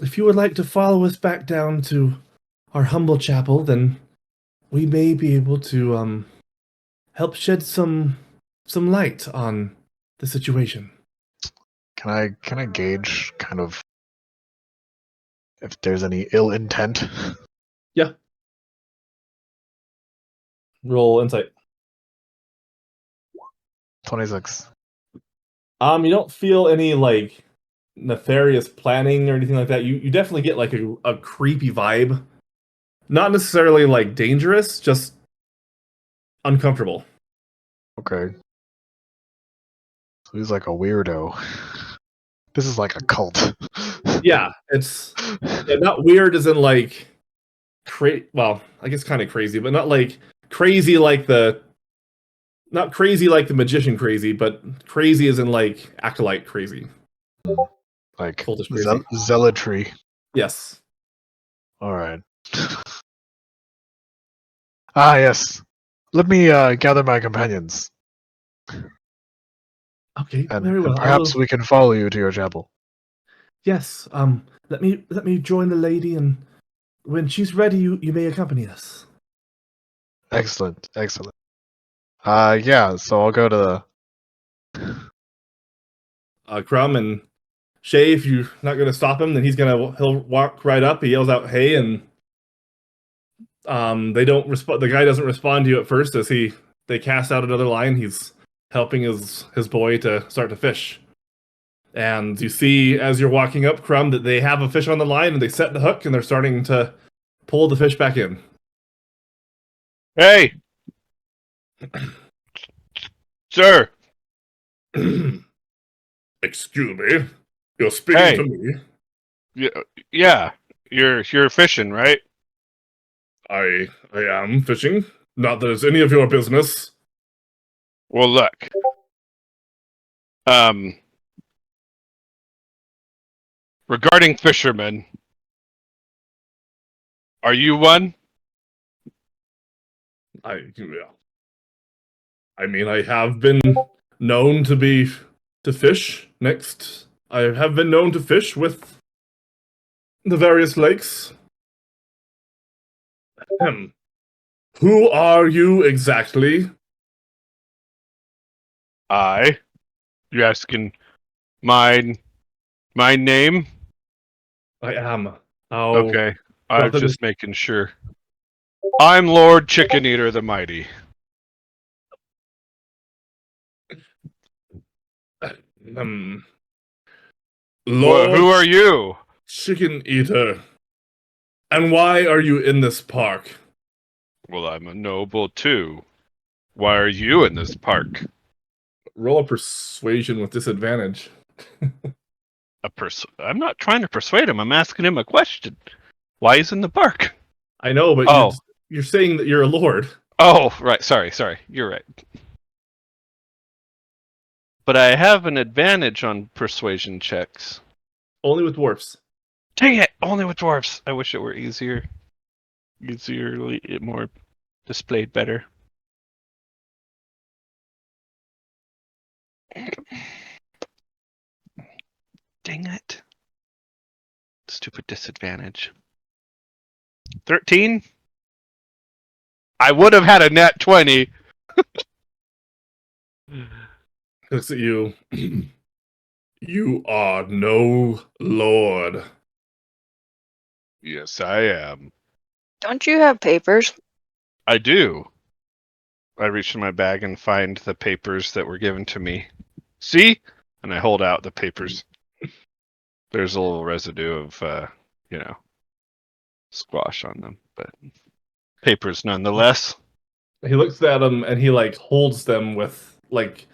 if you would like to follow us back down to our humble chapel, then we may be able to help shed some light on the situation. Can I gauge kind of if there's any ill intent? Yeah. Roll insight. 26. You don't feel any like nefarious planning or anything like that. You definitely get like a creepy vibe. Not necessarily like dangerous, just uncomfortable. Okay. So he's like a weirdo. This is like a cult. Yeah, it's not weird as in like well, I guess kind of crazy, but not like crazy like the not crazy like the magician crazy, but crazy as in like acolyte crazy. Like Cultish crazy. zealotry. Yes. All right. Yes. Let me gather my companions, Okay, and, very well. and perhaps we can follow you to your chapel. Yes. Let me join the lady, and when she's ready, you may accompany us. Excellent, excellent. Yeah. So I'll go to the. Crumb and Shay, if you're not going to stop him, then he'll walk right up. He yells out, "Hey!" and they don't respond. The guy doesn't respond to you at first as they cast out another line. He's helping his boy to start to fish. And you see as you're walking up, Crumb, that they have a fish on the line and they set the hook and they're starting to pull the fish back in. Hey, sir. Excuse me. You're speaking Hey. to me. Yeah, you're fishing, right? I am fishing. Not that it's any of your business. Well, look. Regarding fishermen, are you one? I mean, I have been known to fish. Next, I have been known to fish with the various lakes. Who are you exactly? You asking my name? I am. Oh, Okay, I'm nothing just making sure. I'm Lord Chicken Eater the Mighty. Lord Who are you? Chicken Eater. And why are you in this park? Well, I'm a noble too. Why are you in this park? Roll a persuasion with disadvantage. I'm not trying to persuade him. I'm asking him a question. Why he's in the park? I know, but Oh. you're saying that you're a lord. Oh, right. Sorry. You're right. But I have an advantage on persuasion checks. Only with dwarfs. Dang it! Only with dwarfs. I wish it were easier, more displayed better. Dang it! Stupid disadvantage. 13. I would have had a net 20. Looks at you. You are no lord. Yes, I am. Don't you have papers? I do. I reach in my bag and find the papers that were given to me. See? And I hold out the papers. There's a little residue of, squash on them, but papers nonetheless. He looks at them and he like holds them with like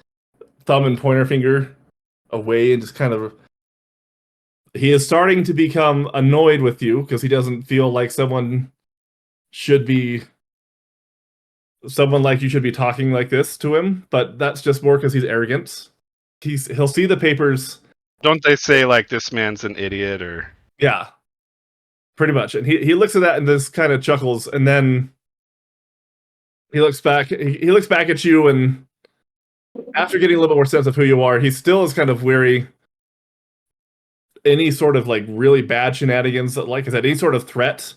thumb and pointer finger away and just kind of. He is starting to become annoyed with you because he doesn't feel like someone like you should be talking like this to him, but that's just more because he's arrogant. He'll see the papers. Don't they say like this man's an idiot or? Yeah, pretty much. And he looks at that and just kind of chuckles, and then he looks back. He looks back at you, and after getting a little bit more sense of who you are, he still is kind of weary. any sort of like really bad shenanigans, like I said, any sort of threat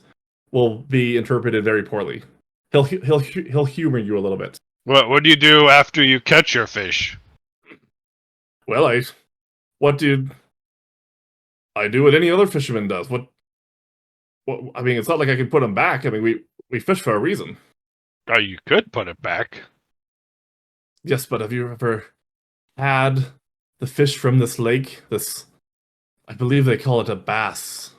will be interpreted very poorly. He'll humor you a little bit. What do you do after you catch your fish? Well, what do I do? What any other fisherman does? What? I mean, it's not like I can put them back. I mean, we fish for a reason. Oh, you could put it back. Yes, but have you ever had the fish from this lake? I believe they call it a bass.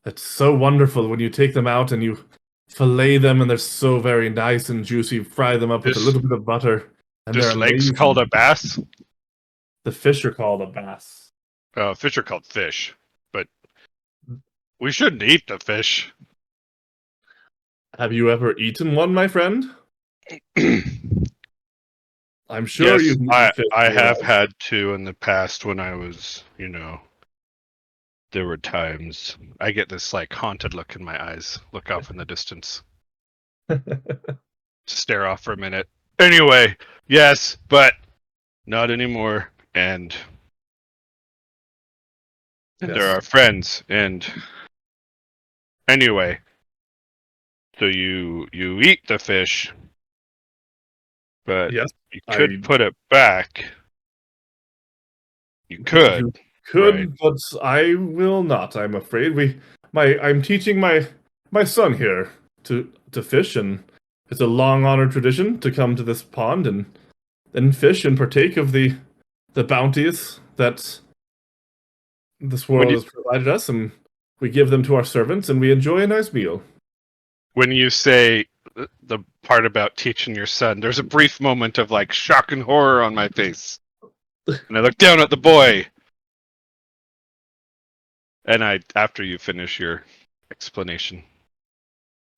It's so wonderful when you take them out and you fillet them, and they're so very nice and juicy. Fry them up with a little bit of butter, and This they're lake's amazing. called a bass? The fish are called a bass. Fish are called fish, but we shouldn't eat the fish. Have you ever eaten one, my friend? I'm sure Yes, you've eaten I fish. have had to in the past when I was, there were times I get this like haunted look in my eyes, look off in the distance, stare off for a minute. Anyway, yes, but not anymore. And Yes. they're our friends. And anyway, so you eat the fish, but Yes, you could I- put it back. You could. You could, right. but I will not. I'm afraid. I'm teaching my son here to fish, and it's a long honored tradition to come to this pond and fish and partake of the bounties that this world you- has provided us, and we give them to our servants, and we enjoy a nice meal. When you say the part about teaching your son, there's a brief moment of like shock and horror on my face. And I look down at the boy. And after you finish your explanation,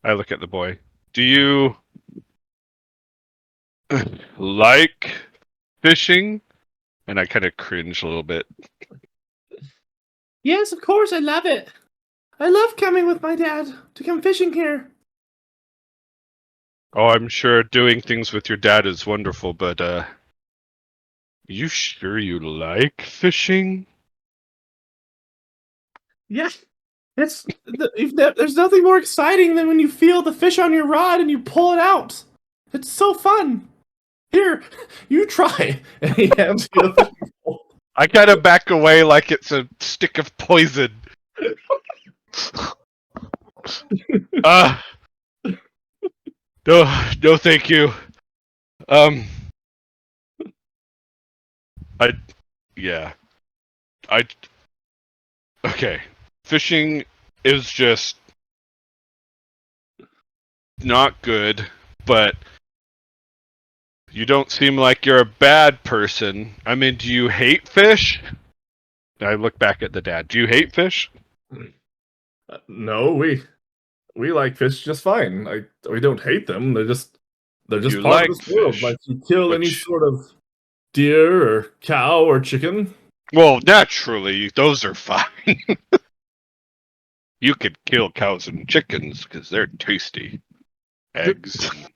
I look at the boy. Do you like fishing? And I kind of cringe a little bit. Yes, of course, I love it. I love coming with my dad to come fishing here. Oh, I'm sure doing things with your dad is wonderful, but you sure you like fishing? Yeah, there's nothing more exciting than when you feel the fish on your rod and you pull it out. It's so fun. Here, you try. And he hands you the fishing pole. I kind of back away like it's a stick of poison. No, thank you. Okay. Fishing is just not good, but you don't seem like you're a bad person. I mean, do you hate fish? I look back at the dad. Do you hate fish? No, we like fish just fine. We don't hate them. They're just You part like of this world. fish, Like you kill any which- sort of deer or cow or chicken. Well, naturally, those are fine. You could kill cows and chickens because they're tasty. Eggs and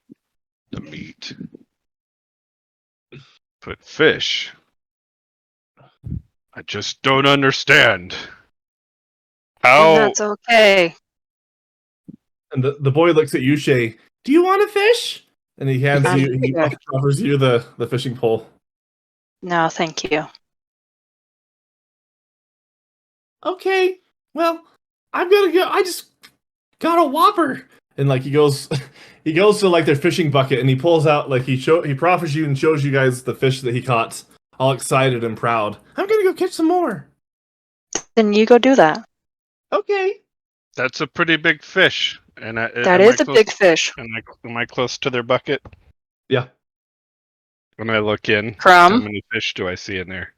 the meat. But fish, I just don't understand. And How that's okay. And the boy looks at you, Shay. Do you want a fish? And he hands he Yeah. offers you the fishing pole. No, thank you. Okay, well, I'm gonna go. I just got a whopper. And like he goes to like their fishing bucket and he pulls out like he proffers you and shows you guys the fish that he caught, all excited and proud. I'm gonna go catch some more. Then you go do that. Okay. that's a pretty big fish. And That is a big fish. Am I close to their bucket? Yeah. When I look in, how Crumb, many fish do I see in there?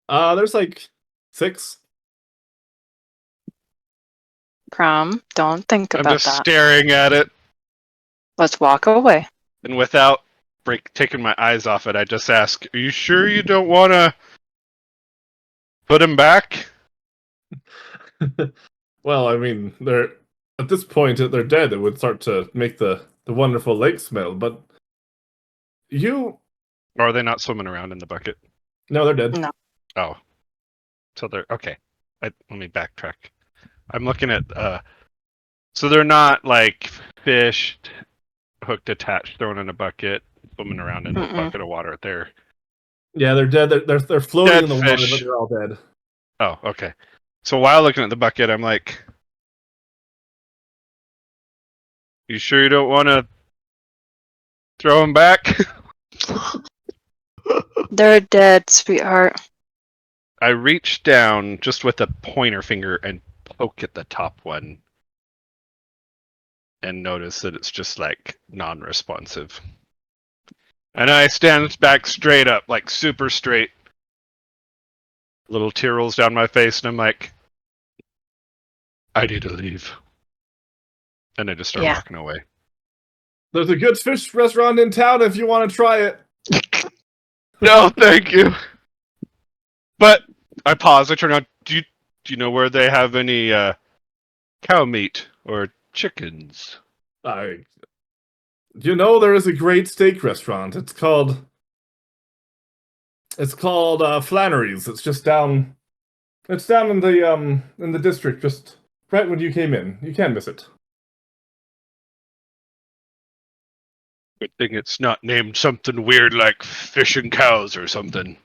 There's like 6. Crumb, don't think I'm about just that. staring at it, Let's walk away. and without taking my eyes off it, I just ask, "Are you sure you don't want to put him back?" Well, I mean, they're at this point they're dead. It would start to make the wonderful lake smell. But you, Or are they not swimming around in the bucket? no, they're dead. No. Oh, So they're okay. Let me backtrack. I'm looking at so they're not like fish hooked, attached, thrown in a bucket, swimming around in a Mm-mm. bucket of water. They're Yeah, they're dead. They're floating Dead in the water, but fish. they're all dead. oh, okay. So while looking at the bucket, I'm like, "You sure you don't want to throw them back?" They're dead, sweetheart. I reach down just with a pointer finger and poke at the top one, and notice that it's just like non-responsive. And I stand back straight up, like super straight. Little tear rolls down my face, and I'm like, I need to leave. And I just start Yeah. walking away. There's a good fish restaurant in town if you want to try it. No, thank you. But I pause. I turn around. Do you know where they have any cow meat or chickens? You know, there is a great steak restaurant. It's called Flannery's. It's just down. It's down in the district, just right when you came in. You can't miss it. Good thing it's not named something weird like fish and cows or something.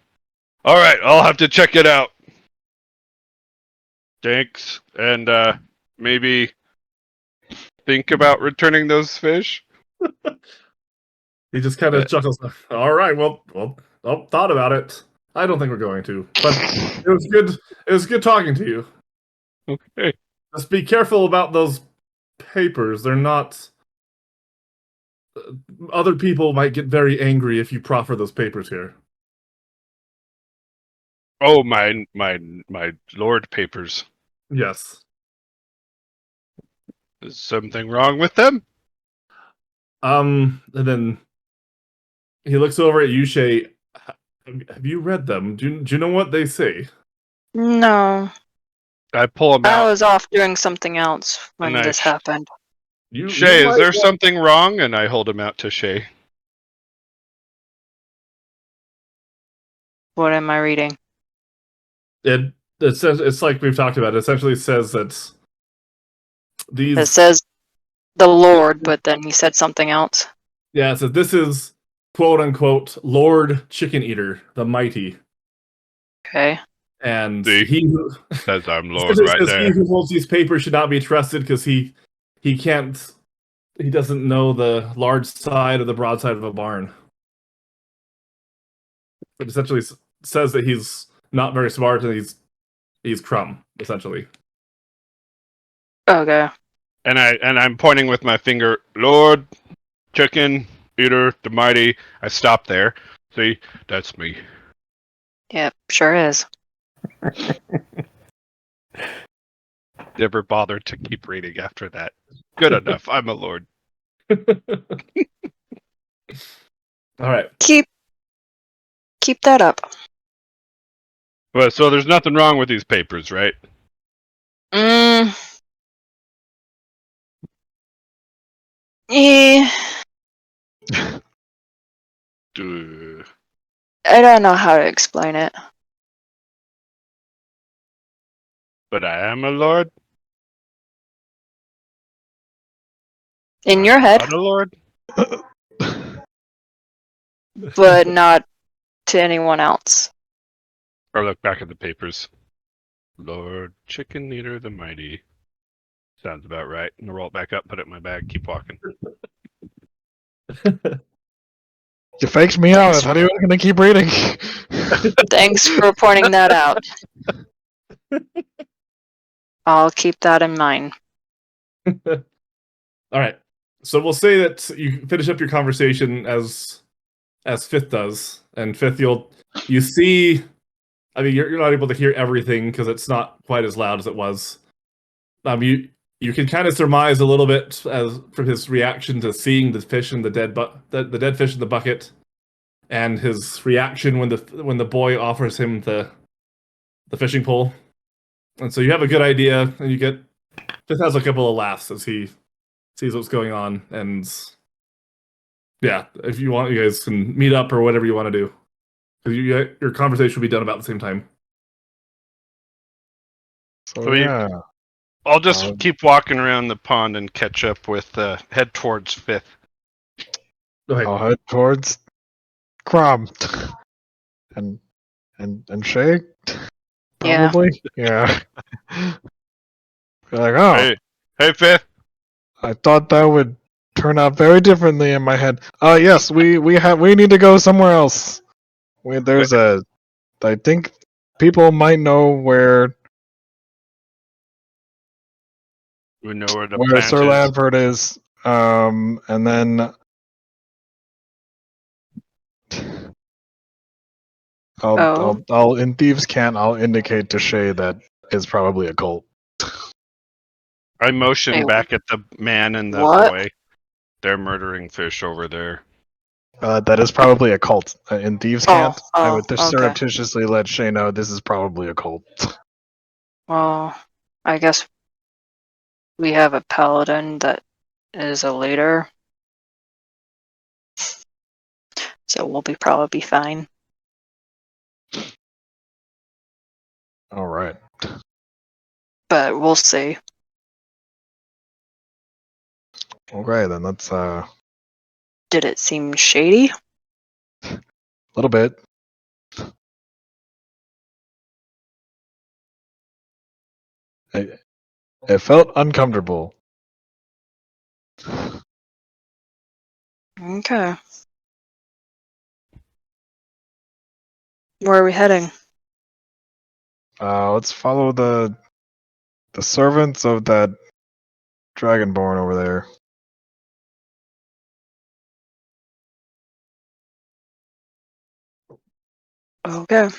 All right, I'll have to check it out. Thanks, and maybe think about returning those fish. He just kind of chuckles. All right, well, thought about it. I don't think we're going to, but it was good. It was good talking to you. Okay. Just be careful about those papers. They're not. Other people might get very angry if you proffer those papers here. Oh, my lord papers. Yes. Is something wrong with them? And then he looks over at you, Shay. Have you read them? Do you know what they say? No. I pull them I out. was off doing something else when And I this happened. Shay, you is there might- something wrong? And I hold him out to Shay. What am I reading? It says it's like we've talked about. It essentially says that these. It says the Lord, but then he said something else. Yeah, it says this is quote unquote Lord Chicken Eater, the Mighty, Okay. and See? he Says I'm Lord essentially right says there. he who holds these papers should not be trusted because he doesn't know the large side or the broad side of a barn. It essentially says that he's not very smart and he's crumb, essentially. Okay. And I'm pointing with my finger, Lord, Chicken Eater, the Mighty. I stop there. See, that's me. Yep, sure is. Never bothered to keep reading after that. Good enough. I'm a lord. All right. Keep that up. Well, so there's nothing wrong with these papers, right? Mm. Eh, Duh. I don't know how to explain it. But I am a lord. In your head, Not a lord. but not to anyone else. Or look back at the papers. Lord Chicken Eater the Mighty. Sounds about right. And roll it back up, put it in my bag, keep walking. You faked me out. I thought you were going to keep reading. Thanks for pointing that out. I'll keep that in mind. All right. So we'll say that you finish up your conversation as Fifth does, and Fifth, you see. I mean, you're not able to hear everything because it's not quite as loud as it was. You can kind of surmise a little bit as from his reaction to seeing the fish in the dead fish in the bucket, and his reaction when the boy offers him the fishing pole, and so you have a good idea, and you get just has a couple of laughs as he sees what's going on, and yeah, if you want, you guys can meet up or whatever you want to do. Because your conversation will be done about the same time. So We- yeah, I'll just Um, keep walking around the pond and catch up with head towards Fifth. Okay. I'll head towards Crom and Shay. Yeah. Probably. Yeah. Be like, oh, Hey, Fifth. I thought that would turn out very differently in my head. Yes, we need to go somewhere else. There's I think people might know where We know where the where plant Sir is. Lamford is. And then I'll in Thieves' Cant I'll indicate to Shay that it's probably a cult. I motion Hey, back at the man and the what? boy. They're murdering fish over there. That is probably a cult. In Thieves' Cant, I would okay. surreptitiously let Shay know this is probably a cult. Well, I guess we have a paladin that is a leader. So we'll probably be fine. All right. But we'll see. Okay, then let's Did it seem shady? little bit. It felt uncomfortable. Okay. Where are we heading? Let's follow the servants of that dragonborn over there. Okay.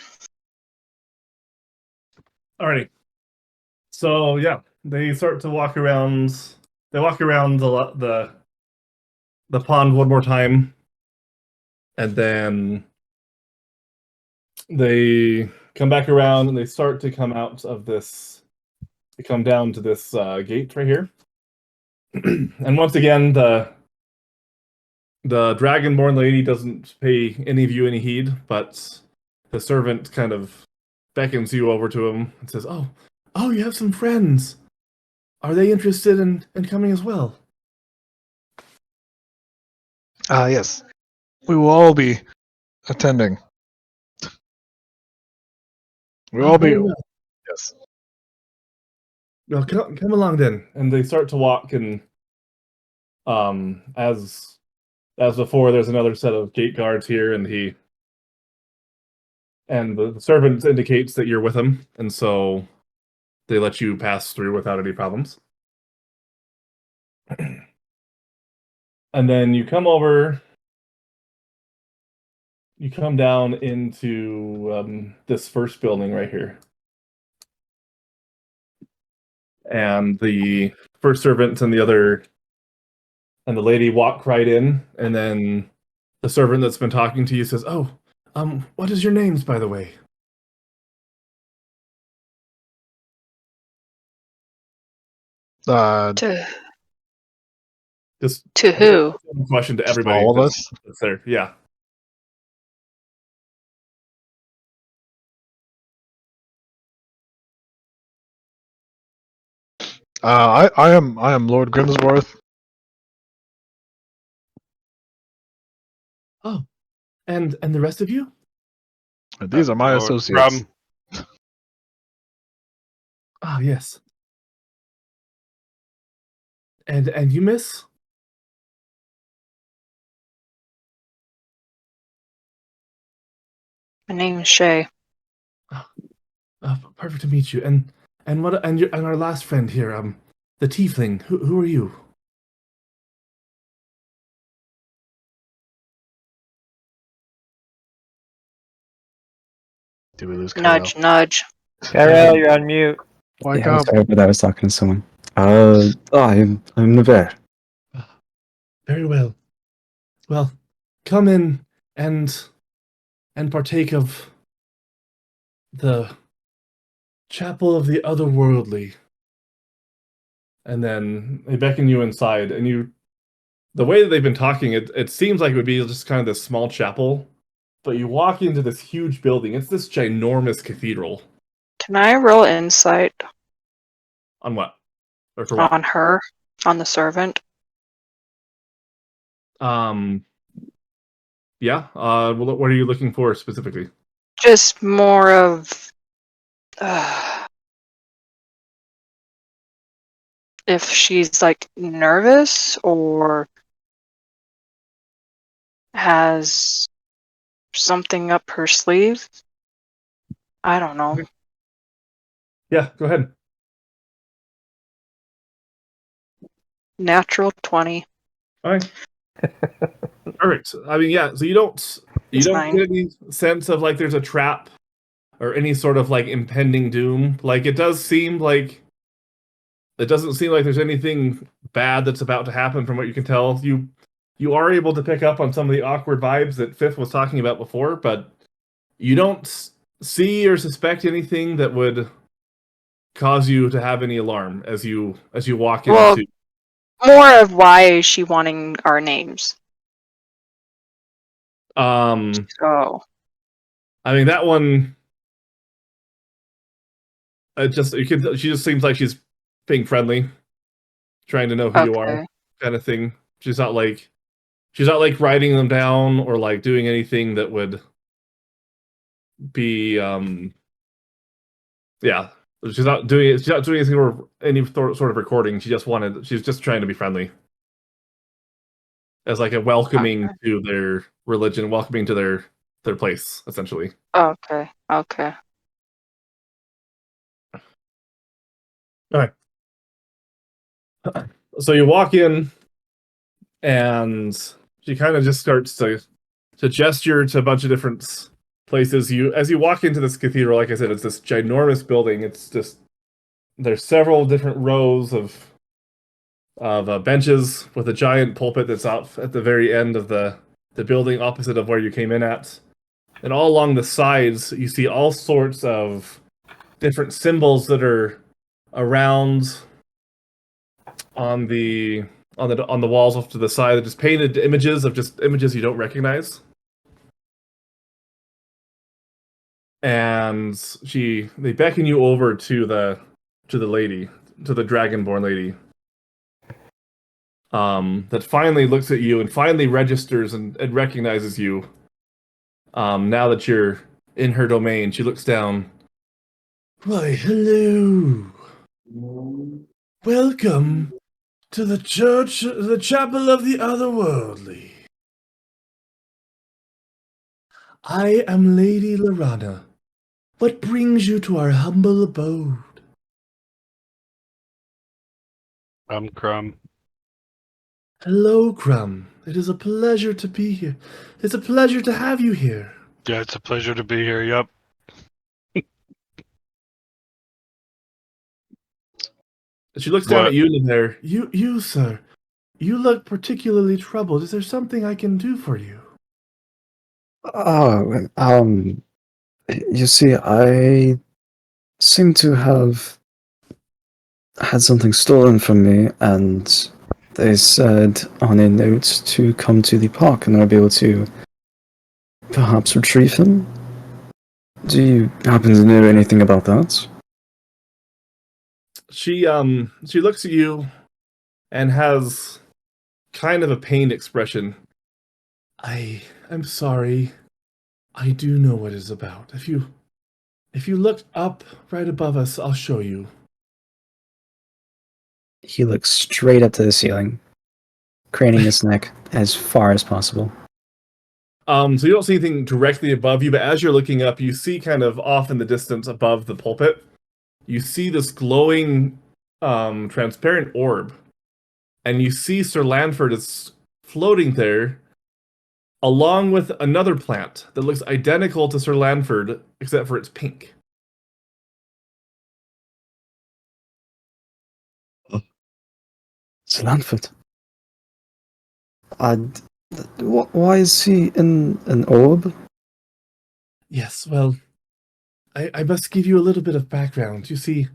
Alrighty. So yeah, they start to walk around. They walk around the pond one more time, and then they come back around and they start to come out of this. They come down to this gate right here, and once again the dragonborn lady doesn't pay any of you any heed, but the servant kind of beckons you over to him and says, "Oh, you have some friends. Are they interested in coming as well?" Yes. We will all be attending. We will all be. Very well. Yes. Well, come along then. And they start to walk, and as before, there's another set of gate guards here, and the servant indicates that you're with him, and so they let you pass through without any problems. And then you come over. You come down into this first building right here. And the first servant and the lady walk right in, and then the servant that's been talking to you says, what is your names, by the way? To Just who? question to Just everybody. all of us. That's there. Yeah. I am Lord Grimsworth. Oh, and the rest of you? These are my Lord associates. Crum. Ah, yes. And you, miss? My name's Shay. Perfect to meet you. And our last friend here, the tiefling. Who are you? Did we lose Nudge, Kyle? nudge. Carol, you're on mute. Wake Yeah, I'm up. sorry, but I was talking to someone. I'm Nevere. Very well. Well, come in and partake of the chapel of the otherworldly. And then they beckon you inside, and the way that they've been talking, it seems like it would be just kind of this small chapel, but you walk into this huge building. It's this ginormous cathedral. Can I roll insight? On what? Or for what? On her, on the servant. Yeah. What are you looking for specifically? Just more of if she's like nervous or has something up her sleeve. I don't know. Yeah, go ahead. Natural 20 All right. Perfect. I mean, yeah. So you don't is 9. get any sense of like there's a trap or any sort of like impending doom. Like it doesn't seem like there's anything bad that's about to happen from what you can tell. You are able to pick up on some of the awkward vibes that Fifth was talking about before, but you don't see or suspect anything that would cause you to have any alarm as you walk Well, into. more of why is she wanting our names? So, I mean that one. She just seems like she's being friendly, trying to know who you are, okay. kind of thing. She's not like writing them down or like doing anything that would be yeah. She's not doing anything or any sort of recording. She's just trying to be friendly. As like a welcoming to their religion, welcoming to their place, essentially. Okay. Okay. All right. So you walk in, and she kind of just starts to gesture to a bunch of different places. As you walk into this cathedral, like I said, it's this ginormous building. It's just there's several different rows of benches with a giant pulpit that's out at the very end of the building, opposite of where you came in at. And all along the sides, you see all sorts of different symbols that are around on the walls off to the side. They're just painted images you don't recognize. And they beckon you over to the lady, to the dragonborn lady. That finally looks at you and finally registers and recognizes you. Now that you're in her domain, she looks down. Why, hello. Welcome to the chapel of the otherworldly. I am Lady Lorana. What brings you to our humble abode? I'm Crumb. Hello, Crumb. It is a pleasure to be here. It's a pleasure to have you here. Yeah, it's a pleasure to be here. Yep. She looks down What? at you there. You, sir. You look particularly troubled. Is there something I can do for you? Oh, you see, I seem to have had something stolen from me, and they said on a note to come to the park, and I'll be able to perhaps retrieve him. Do you happen to know anything about that? She looks at you and has kind of a pained expression. I'm sorry. I do know what it's about. If you look up right above us, I'll show you. He looks straight up to the ceiling, craning his neck as far as possible. So you don't see anything directly above you, but as you're looking up, you see kind of off in the distance above the pulpit, you see this glowing, transparent orb, and you see Sir Lanford is floating there, along with another plant that looks identical to Sir Lanford, except for it's pink. Sir Lanford. Why is he in an orb? Yes, well, I must give you a little bit of background. You see,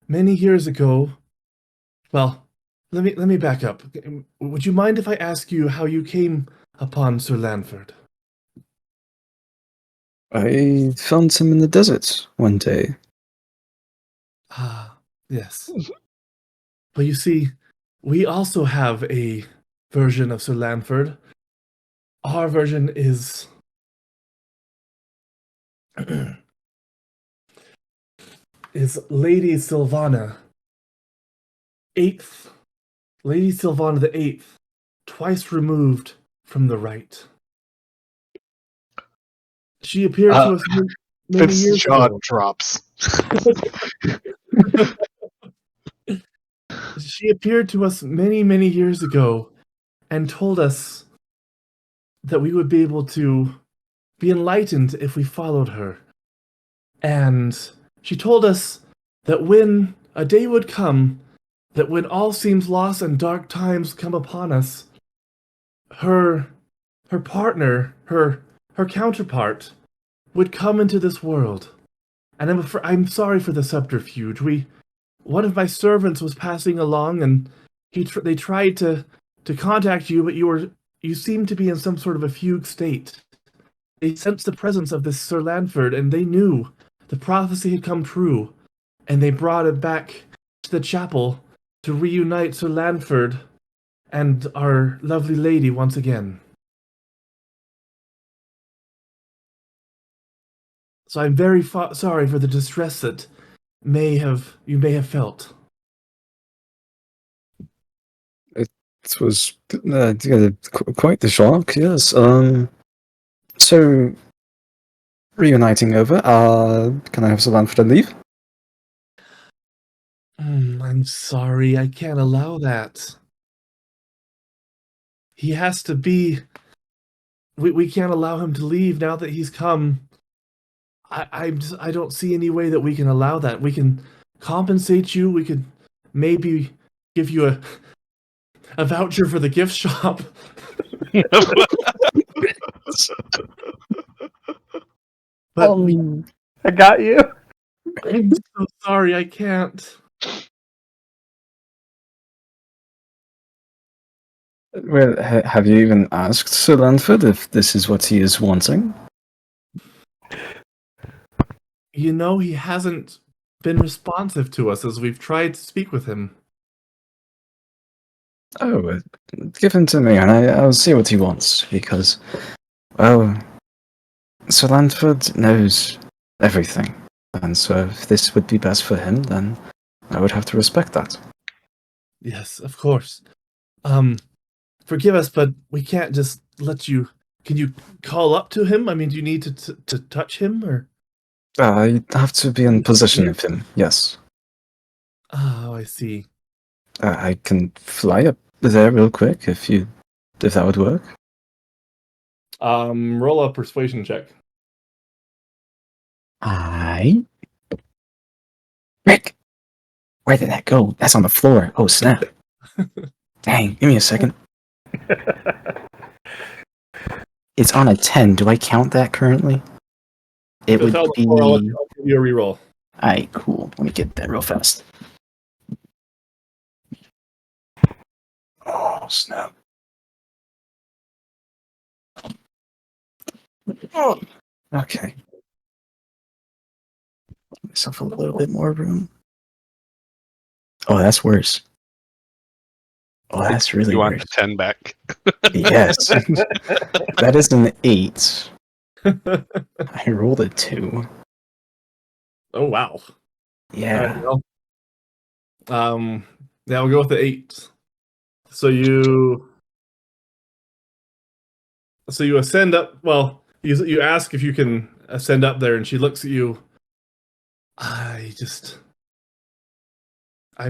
many years ago, well, let me back up. Would you mind if I ask you how you came upon Sir Lanford? I found him in the desert one day. Ah, yes. But you see, we also have a version of Sir Lanford. Our version is is Lady Sylvana, eighth, Lady Sylvana the Eighth, twice removed from the right. She appeared to us many Fitz's years jaw ago. drops. She appeared to us many years ago and told us that we would be able to be enlightened if we followed her. And she told us that when a day would come, that when all seems lost and dark times come upon us, her partner, her counterpart, would come into this world. And I'm sorry for the subterfuge. One of my servants was passing along, and they tried to contact you, but you seemed to be in some sort of a fugue state. They sensed the presence of this Sir Lanford, and they knew the prophecy had come true, and they brought it back to the chapel to reunite Sir Lanford and our lovely lady once again. So I'm very sorry for the distress that you may have felt. It was quite the shock, yes. So, reuniting over, can I have Sylvan for the leave? I'm sorry, I can't allow that. He has to be... We can't allow him to leave now that he's come. I don't see any way that we can allow that. We can compensate you. We could maybe give you a voucher for the gift shop. But I got you. I'm so sorry, I can't. Well, have you even asked Sir Lanford if this is what he is wanting? You know, he hasn't been responsive to us as we've tried to speak with him. Oh, give him to me and I'll see what he wants, because, well, Sir Lanford knows everything, and so if this would be best for him, then I would have to respect that. Yes, of course. Forgive us, but we can't just let you... Can you call up to him? I mean, do you need to touch him, or... I have to be in possession of him, yes. Oh, I see. I can fly up there real quick if that would work. Roll a persuasion check. Rick! Where did that go? That's on the floor. Oh, snap. Dang, give me a second. It's on a 10. Do I count that currently? It would be... I'll give you a reroll. Alright, cool. Let me get that real fast. Oh, snap. Oh, okay. Give myself a little bit more room. Oh, that's worse. Oh, that's really You want worse. the 10 back? Yes. That is an 8. I rolled a 2. Oh, wow. Yeah. All right, well, yeah, we'll go with the 8. So you ascend up. Well, you ask if you can ascend up there, and she looks at you. I'm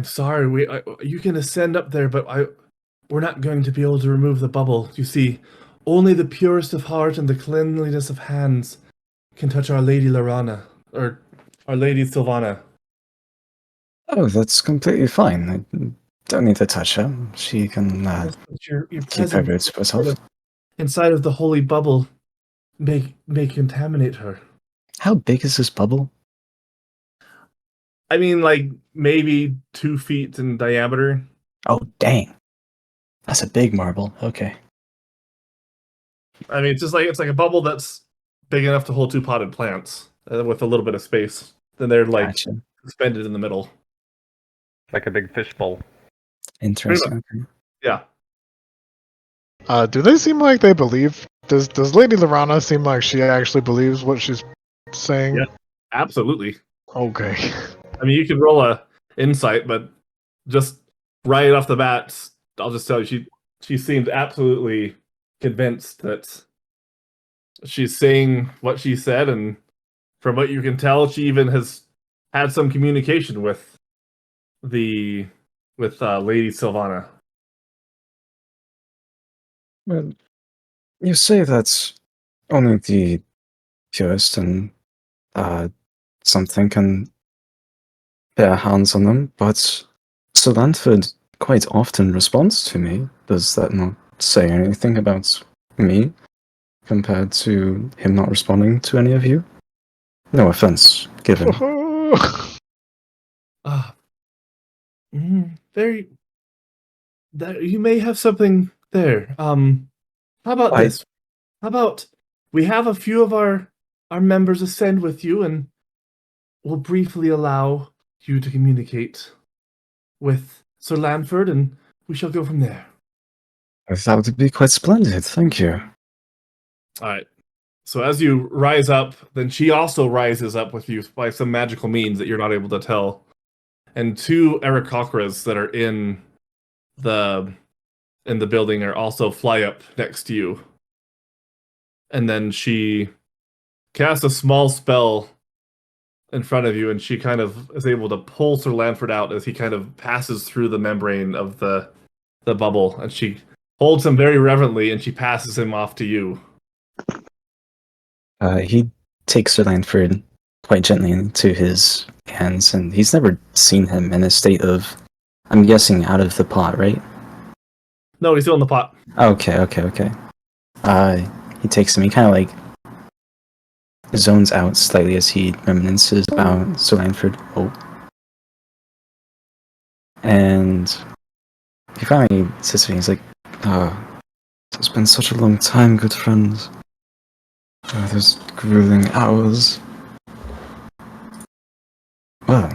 sorry. You can ascend up there, but we're not going to be able to remove the bubble. You see, only the purest of heart and the cleanliness of hands can touch Our Lady Lorana, or Our Lady Sylvana. Oh, that's completely fine. I don't need to touch her. She can Your keep her roots to herself. inside of the holy bubble may contaminate her. How big is this bubble? I mean, like, maybe 2 feet in diameter. Oh, dang. That's a big marble. Okay. I mean, it's like a bubble that's big enough to hold 2 potted plants with a little bit of space. Then they're like Gotcha. suspended in the middle. Like a big fishbowl. Interesting. Okay. Yeah. Do they seem like they believe? Does Lady Lorana seem like she actually believes what she's saying? Yeah. Absolutely. Okay. I mean, you can roll a insight, but just right off the bat, I'll just tell you, she seemed absolutely convinced that she's saying what she said, and from what you can tell, she even has had some communication with the Lady Sylvana. Well, you say that's only the purest and something can bear hands on them, but Sir Lanford quite often responds to me. Does that not say anything about me compared to him not responding to any of you? No offense given. Ah, very. That you may have something there. How about I- this? How about we have a few of our members ascend with you, and we'll briefly allow you to communicate with Sir Lanford, and we shall go from there. That would be quite splendid, thank you. All right. So as you rise up, then she also rises up with you by some magical means that you're not able to tell. And two Aarakocras that are the in the building are also fly up next to you. And then she casts a small spell in front of you, and she kind of is able to pull Sir Lanford out as he kind of passes through the membrane of the bubble, and she holds him very reverently, and she passes him off to you. He takes Sir Lanford quite gently into his hands, and he's never seen him in a state of, I'm guessing, out of the pot, right? No, he's still in the pot. Okay. He takes him, he kind of like zones out slightly as he reminisces about Sir Lanford. Oh. And he finally sits there and he's like, it's been such a long time, good friends. Those grueling hours. Well,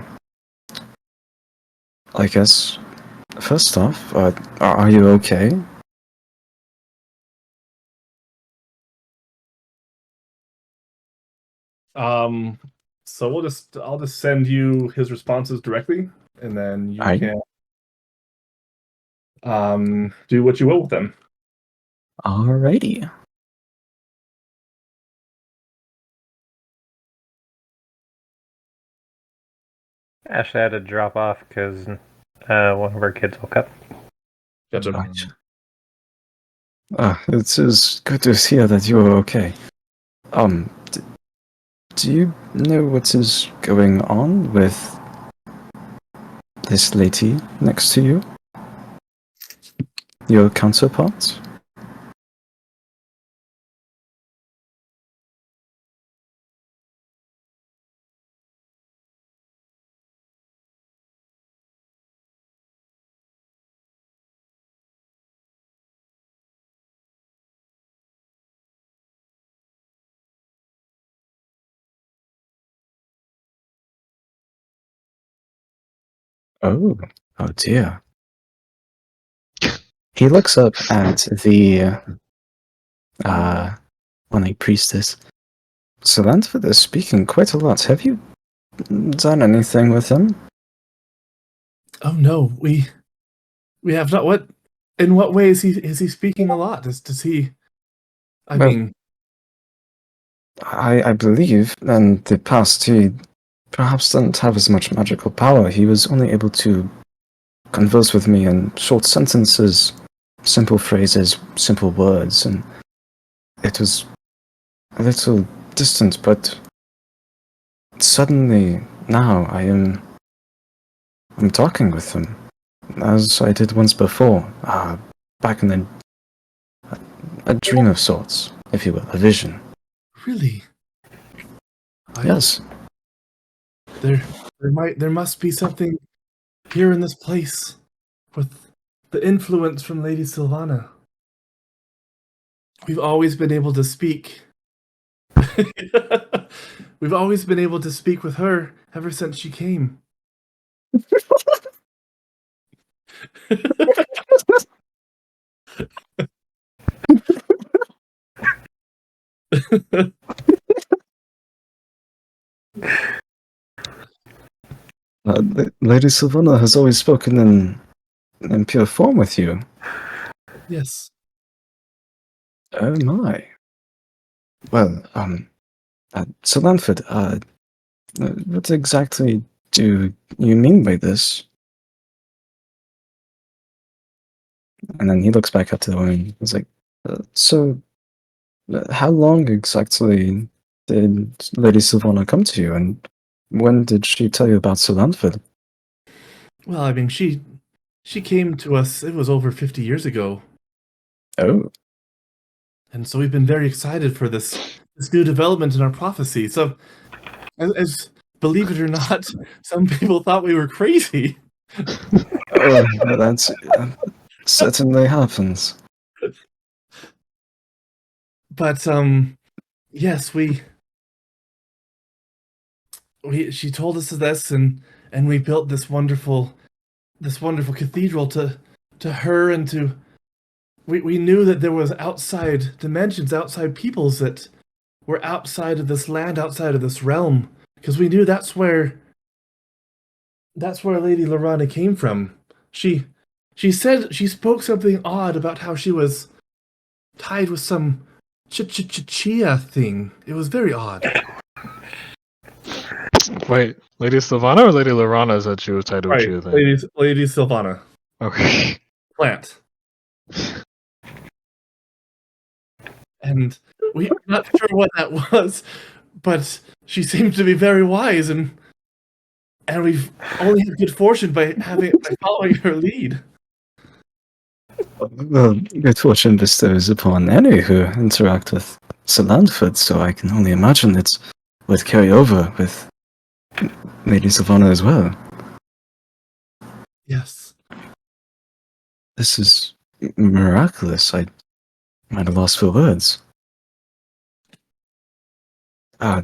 I guess, first off, are you okay? So I'll just send you his responses directly, and then you Alright. can do what you will with them. Alrighty. Ashley had to drop off because one of our kids woke up. Gotcha. Right. It is good to hear that you're okay. Do you know what is going on with this lady next to you? Your counterpart? Oh dear. He looks up at the priestess. So Lanford is speaking quite a lot. Have you done anything with him? Oh no, we have not. What? In what way is he speaking a lot? Does he? I Well, mean, I believe in the past he perhaps didn't have as much magical power. He was only able to converse with me in short sentences, simple phrases, simple words, and it was a little distant, but suddenly now I'm talking with him, as I did once before, back in a dream of sorts, if you will, a vision. really? Yes. There must be something here in this place with the influence from Lady Sylvana. We've always been able to speak. We've always been able to speak with her ever since she came. Lady Sylvana has always spoken in pure form with you. Yes. Oh my. Well, Sir Lanford, what exactly do you mean by this? And then he looks back up to the woman. He's like, how long exactly did Lady Sylvana come to you, and when did she tell you about Sir Lanford? Well, I mean, she came to us. It was over 50 years ago, Oh, and so we've been very excited for this new development in our prophecy. So, as believe it or not, some people thought we were crazy. oh, that's certainly happens. But yes, she told us this, and we built this wonderful cathedral to her and to we knew that there was outside dimensions, outside peoples that were outside of this land, outside of this realm, because we knew that's where Lady Lorana came from. She said she spoke something odd about how she was tied with some chia thing. It was very odd. Wait, Lady Sylvana or Lady Lorana said she was tied to a Right, Chia thing? Lady Sylvana. Okay. Plant. And we're not sure what that was, but she seemed to be very wise, and we've only had good fortune by following her lead. Well, good fortune bestows upon any who interact with Sir Lanford, so I can only imagine it would carry over with Lady Sylvana as well. Yes. This is miraculous. I might have lost for words. Uh,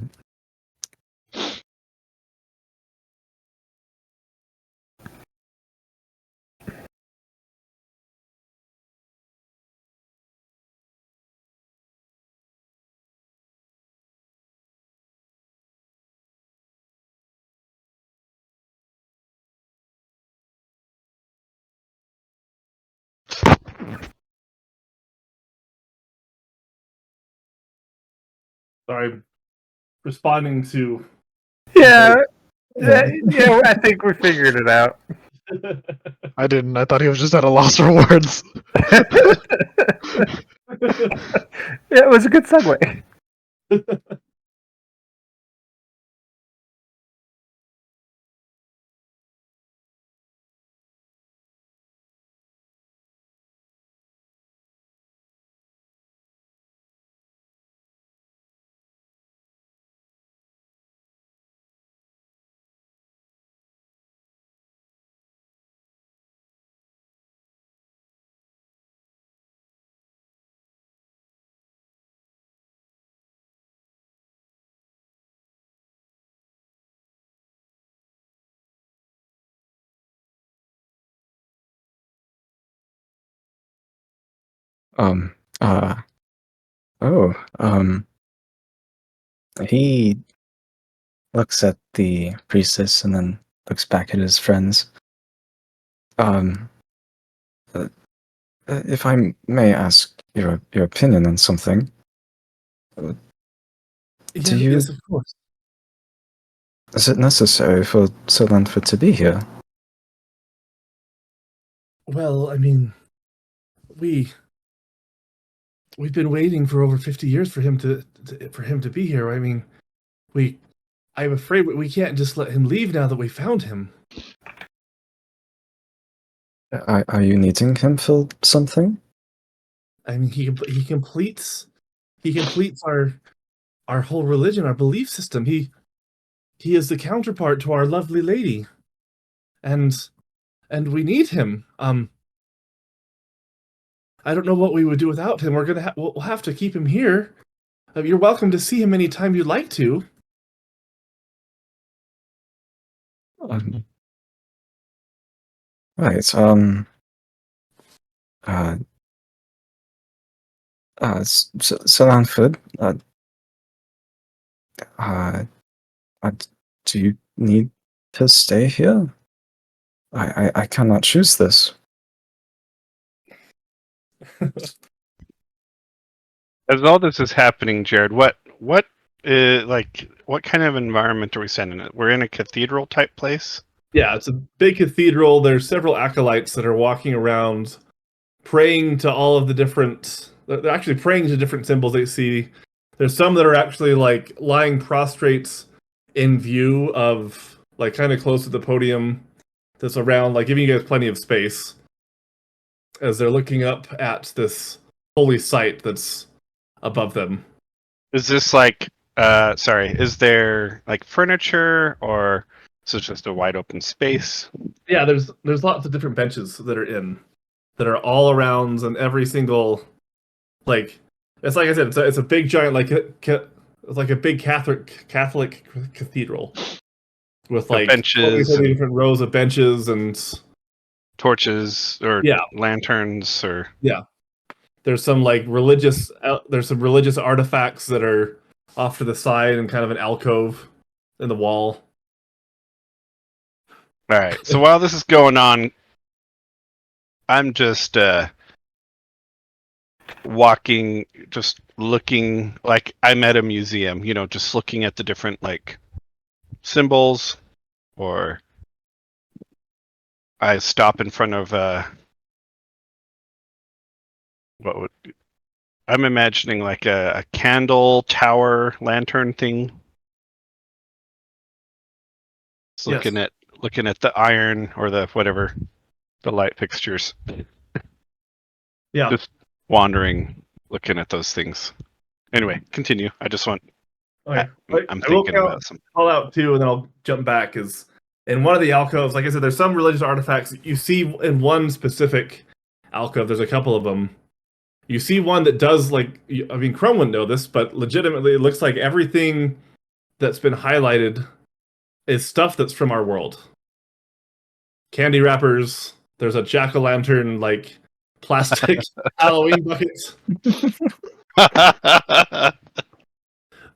Sorry, responding to. Yeah, yeah. yeah. I think we figured it out. I didn't. I thought he was just at a loss for words. Yeah, it was a good segue. Um, uh, oh, he looks at the priestess and then looks back at his friends. Um, uh, if I may ask your opinion on something, do you, Yes, of course. is it necessary for Sir Lanford to be here? Well, I mean, we've been waiting for over 50 years for him to be here. I mean, I'm afraid we can't just let him leave now that we found him. Are you needing him for something? I mean, he completes our whole religion, our belief system. He is the counterpart to our lovely lady, and we need him. I don't know what we would do without him. We'll have to keep him here. You're welcome to see him anytime you'd like to. Um, right. Uh, Sir Lanford, uh, do you need to stay here? I cannot choose this. As all this is happening, Jared, what what kind of environment are we sending it? We're in a cathedral type place. Yeah, it's a big cathedral. There's several acolytes that are walking around praying to all of the different. They're actually praying to different symbols they see. There's some that are actually like lying prostrate in view of, like, kind of close to the podium that's around, like giving you guys plenty of space as they're looking up at this holy site that's above them. Is this like sorry, is there like furniture or is it just a wide open space? Yeah, there's lots of different benches that are all around, and every single, like, it's like I said, it's a big giant, like it's like a big Catholic cathedral with So like benches 20 and different rows of benches, and torches or yeah, lanterns or there's some like there's some religious artifacts that are off to the side and kind of an alcove in the wall. all right. So while this is going on, I'm just walking, just looking like I'm at a museum, just looking at the different like symbols, or I stop in front of what would I'm imagining like a candle tower lantern thing. Just Yes. looking at the iron or the whatever, the light fixtures. Yeah. Just wandering, looking at those things. Anyway, continue. I just want. Okay. I'm I will thinking about something. call out too, and then I'll jump back. Is in one of the alcoves, like I said, there's some religious artifacts you see in one specific alcove. There's a couple of them. You see one that does, like, I mean, Chrome wouldn't know this, but legitimately, it looks like everything that's been highlighted is stuff that's from our world. Candy wrappers. There's a jack o' lantern, like plastic Halloween buckets.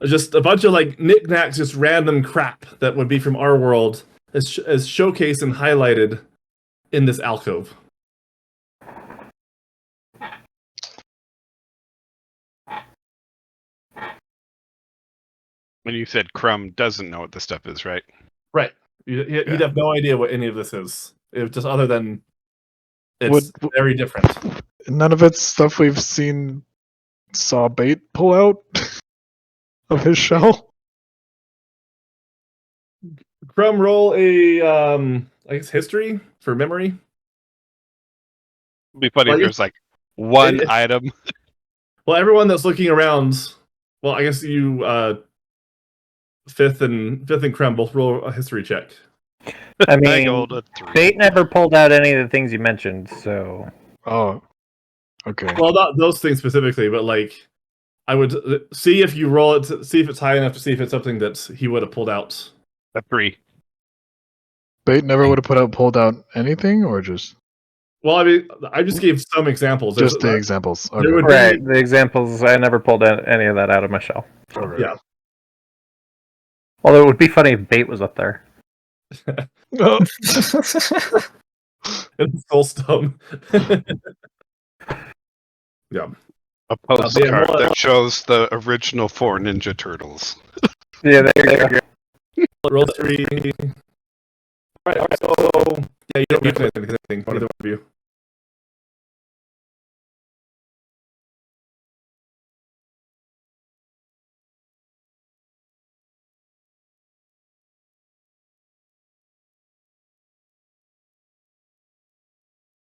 Just a bunch of like knickknacks, just random crap that would be from our world, as showcased and highlighted in this alcove. When you said Crumb doesn't know what this stuff is, right? Right. He'd have no idea what any of this is. It just, other than it's Would- very different. None of it's stuff we've seen Saw Bait pull out of his shell. Crumb, roll a I guess history for memory. It'd be funny Well, if yeah. there's like one It- item. Well, everyone that's looking around, well, I guess you Fifth and Crumb both roll a history check. I I mean, rolled a 3. Fate never pulled out any of the things you mentioned, so Oh, okay. Well, not those things specifically, but like, I would see if you roll it to see if it's high enough to see if it's something that he would have pulled out. A 3. Bait never would have pulled out anything, or just Well, I mean, I just gave some examples. There's- the examples. there Okay. would be- right. The examples, I never pulled any of that out of my shell. Alright. Yeah. Although it would be funny if bait was up there. Oh, it's Soulstone. Yeah. A postcard well, that shows the original 4 Ninja Turtles. Yeah, there you go. Roll 3. All right. So yeah, you don't recognize anything. Either one of you.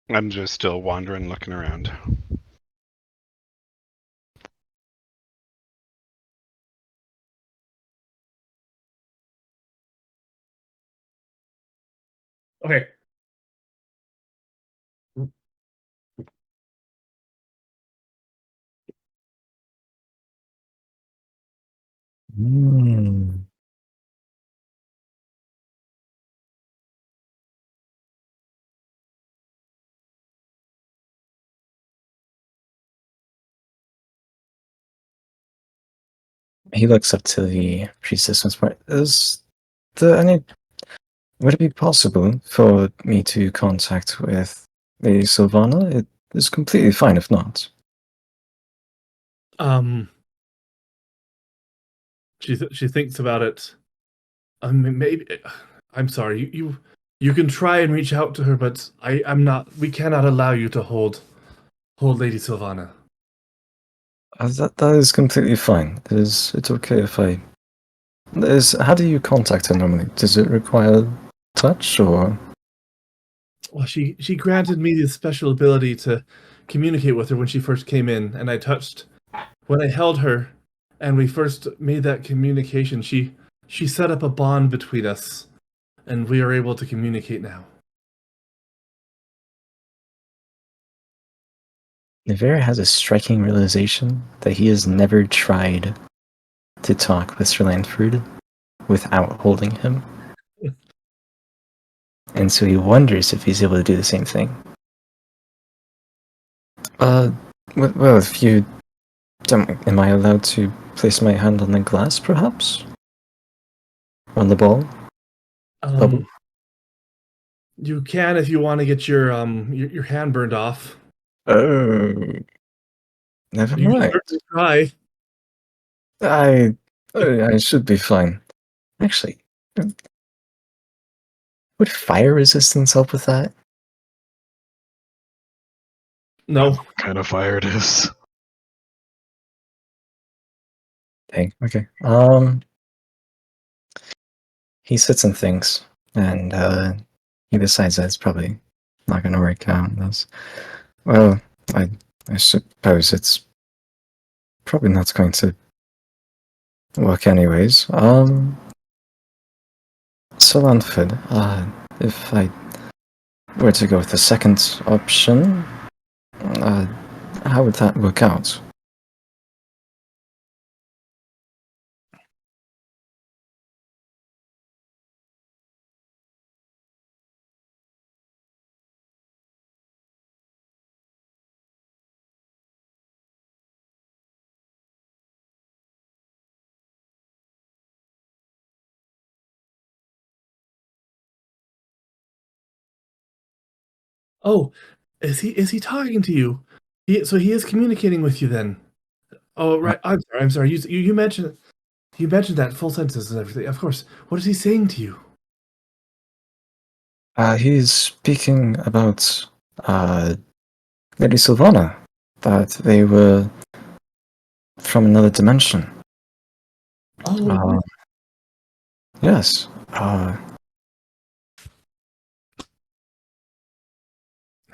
I'm just still wandering, looking around. Okay. Hmm. He looks up to the priestess once more. Is there any... Would it be possible for me to contact with Lady Sylvana? It is completely fine if not. She thinks about it. Maybe I'm sorry. You can try and reach out to her, but I'm not. We cannot allow you to hold Lady Sylvana. That is completely fine. It's okay if I... How do you contact her normally? Does it require touch or... Well, she granted me the special ability to communicate with her when she first came in, and I touched when I held her, and we first made that communication. She set up a bond between us, and we are able to communicate now. Nivera has a striking realization that he has never tried to talk with Sir Lanford without holding him. And so he wonders if he's able to do the same thing. Well, if you don't... Am I allowed to place my hand on the glass, perhaps? On the ball? Bubble? You can if you want to get your hand burned off. Oh... Never You can mind. certainly try. I should be fine. Actually, would fire resistance help with that? No. What kind of fire it is? Dang, okay. He sits and thinks, and he decides that it's probably not going to work out. Well, I suppose it's probably not going to work anyways. So Lanford, if I were to go with the second option, how would that work out? Oh, is he talking to you? So he is communicating with you then. Oh, right. I'm sorry. You mentioned that full sentences and everything. Of course. What is he saying to you? He's speaking about Lady Sylvana, that they were from another dimension. Oh, Yes.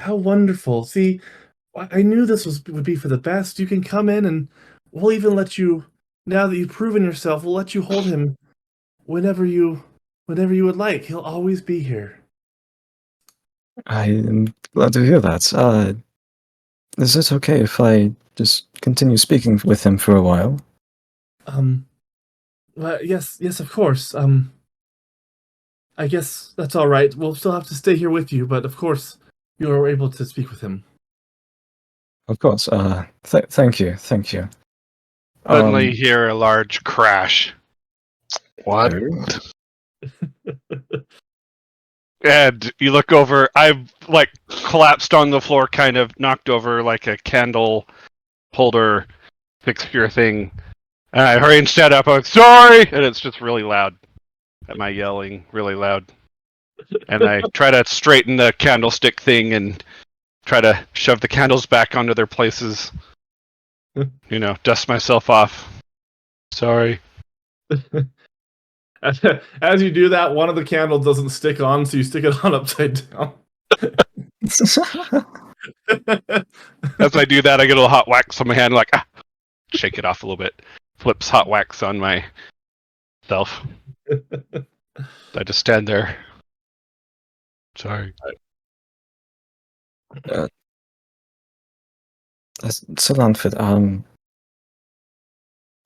how wonderful. See, I knew this would be for the best. You can come in and we'll even let you, now that you've proven yourself, we'll let you hold him whenever you would like. He'll always be here. I am glad to hear that. Is it okay if I just continue speaking with him for a while? Yes, of course. I guess that's all right. We'll still have to stay here with you, but of course you are able to speak with him. Of course. Thank you. Suddenly hear a large crash. What? And you look over, I've like collapsed on the floor, kind of knocked over like a candle holder fixture thing. And I hurry and stand up, I'm like, sorry! And it's just really loud. Am I yelling really loud? And I try to straighten the candlestick thing and try to shove the candles back onto their places. Dust myself off. Sorry. As you do that, one of the candles doesn't stick on, so you stick it on upside down. As I do that, I get a little hot wax on my hand, like, shake it off a little bit. Flips hot wax on myself. I just stand there. Sorry. So Lanford,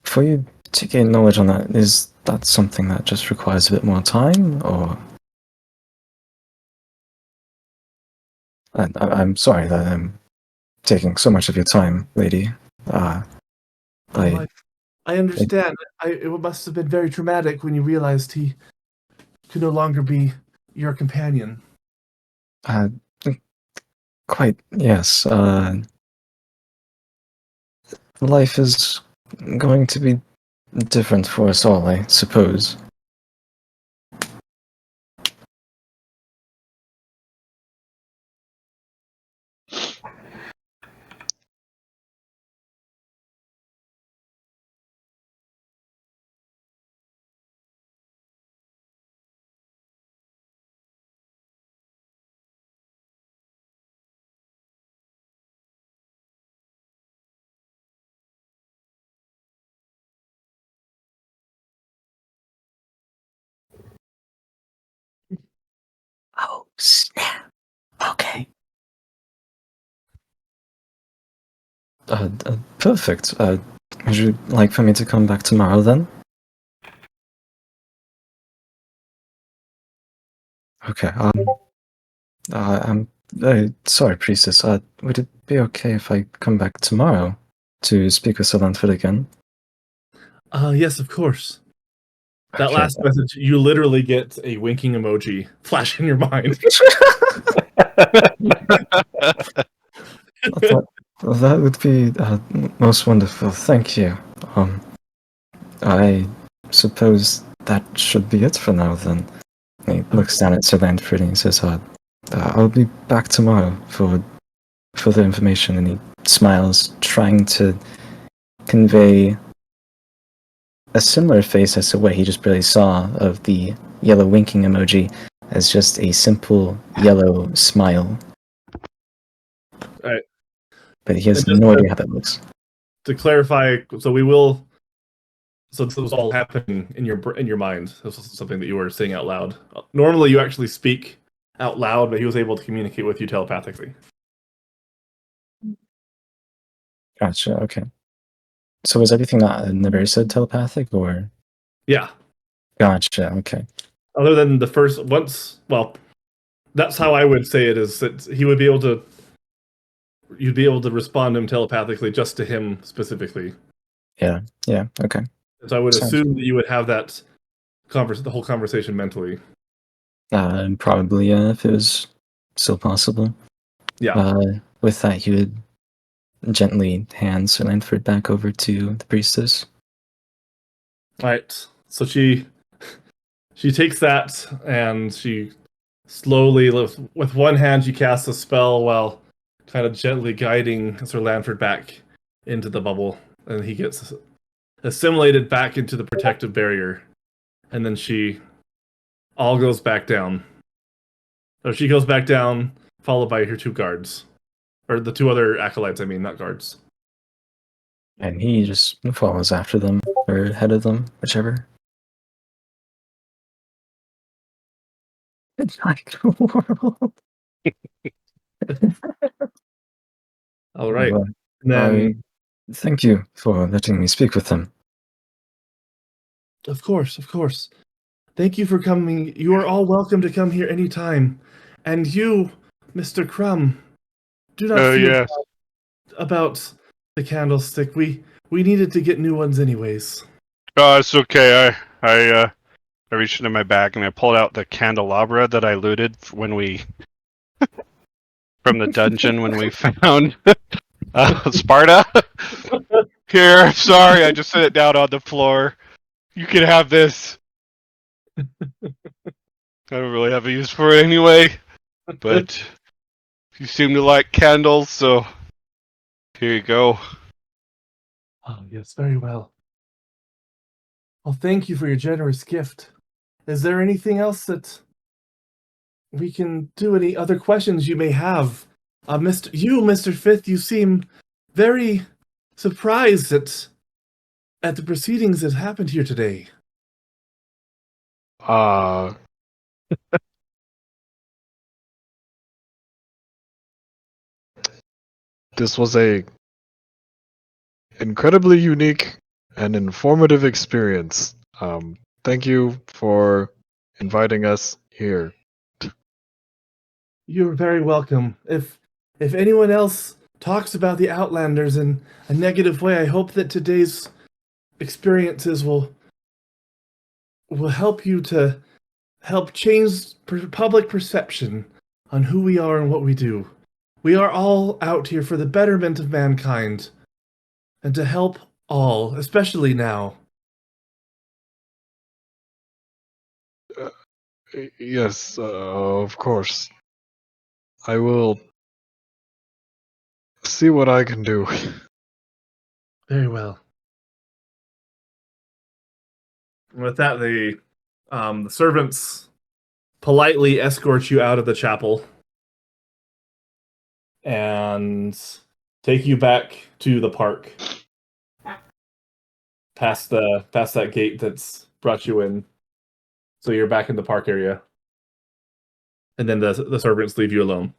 for you to gain knowledge on that, is that something that just requires a bit more time, or... I'm sorry that I'm taking so much of your time, lady. I I understand. It must have been very traumatic when you realized he could no longer be your companion. Uh, quite, yes. Life is going to be different for us all, I suppose. Oh, snap. Okay. Perfect. Would you like for me to come back tomorrow then? Okay, I'm sorry, Priestess. Would it be okay if I come back tomorrow to speak with Sir Lanford again? Yes, of course. That Okay. last message, you literally get a winking emoji flash in your mind. That would be most wonderful. Thank you. I suppose that should be it for now then. He looks down at Sir Lanford and he says, I'll be back tomorrow for further information, and he smiles, trying to convey a similar face as to what he just barely saw of the yellow winking emoji as just a simple yellow smile. Right. But he has And just no idea how that looks. to clarify, so we will. So this was all happening in your mind. This was something that you were saying out loud. Normally, you actually speak out loud, but he was able to communicate with you telepathically. Gotcha, okay. So was everything that Navari said telepathic, or? Yeah. Gotcha, okay. Other than the first once, well, that's how I would say it is that he would be able to. You'd be able to respond to him telepathically, just to him specifically. Yeah, okay. So I would Sounds assume that you would have that the whole conversation mentally. probably, if it was still possible. Yeah. With that, he would gently hand Sir Lanford back over to the priestess. All right. So she takes that and she slowly, with one hand, she casts a spell while kind of gently guiding Sir Lanford back into the bubble, and he gets assimilated back into the protective barrier, and then she all goes back down. So she goes back down, followed by her two guards, or the two other acolytes. I mean, not guards. And he just follows after them, or ahead of them, whichever. It's like the world. All right. Well, And then, thank you for letting me speak with them. of course. Thank you for coming. You are all welcome to come here anytime. And you, Mr. Crumb, do not feel yes. about the candlestick. We needed to get new ones anyways. Oh, it's okay. I reached into my bag and I pulled out the candelabra that I looted when we from the dungeon when we found Sparta. Here, sorry, I just set it down on the floor. You can have this. I don't really have a use for it anyway, but you seem to like candles, so here you go. Oh, yes, very well. Well, thank you for your generous gift. Is there anything else that we can do? Any other questions you may have? Mr. Fifth, you seem very surprised at the proceedings that happened here today. This was a incredibly unique and informative experience. Thank you for inviting us here. You're very welcome. If anyone else talks about the Outlanders in a negative way, I hope that today's experiences will help you to help change public perception on who we are and what we do. We are all out here for the betterment of mankind and to help all, especially now. Yes, of course. I will see what I can do. Very well. With that, the servants politely escort you out of the chapel and take you back to the park, past that gate that's brought you in. So you're back in the park area, and then the servants leave you alone.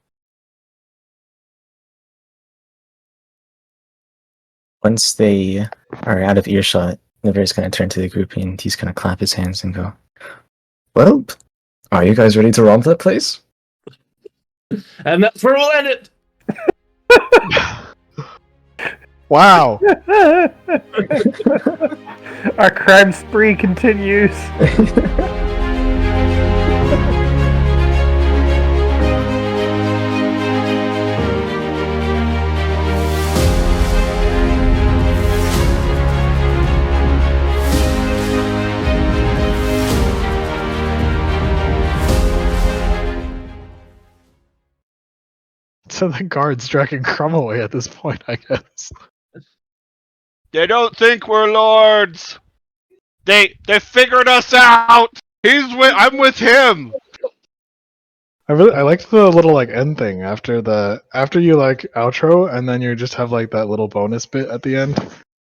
Once they are out of earshot, Liver's going to turn to the group and he's going to clap his hands and go, "Well, are you guys ready to romp that place?" And that's where we'll end it. Wow! Our crime spree continues. So the guard's dragging Crumb away at this point, I guess. They don't think we're lords. They figured us out. I'm with him. I liked the little like end thing after you like outro, and then you just have like that little bonus bit at the end.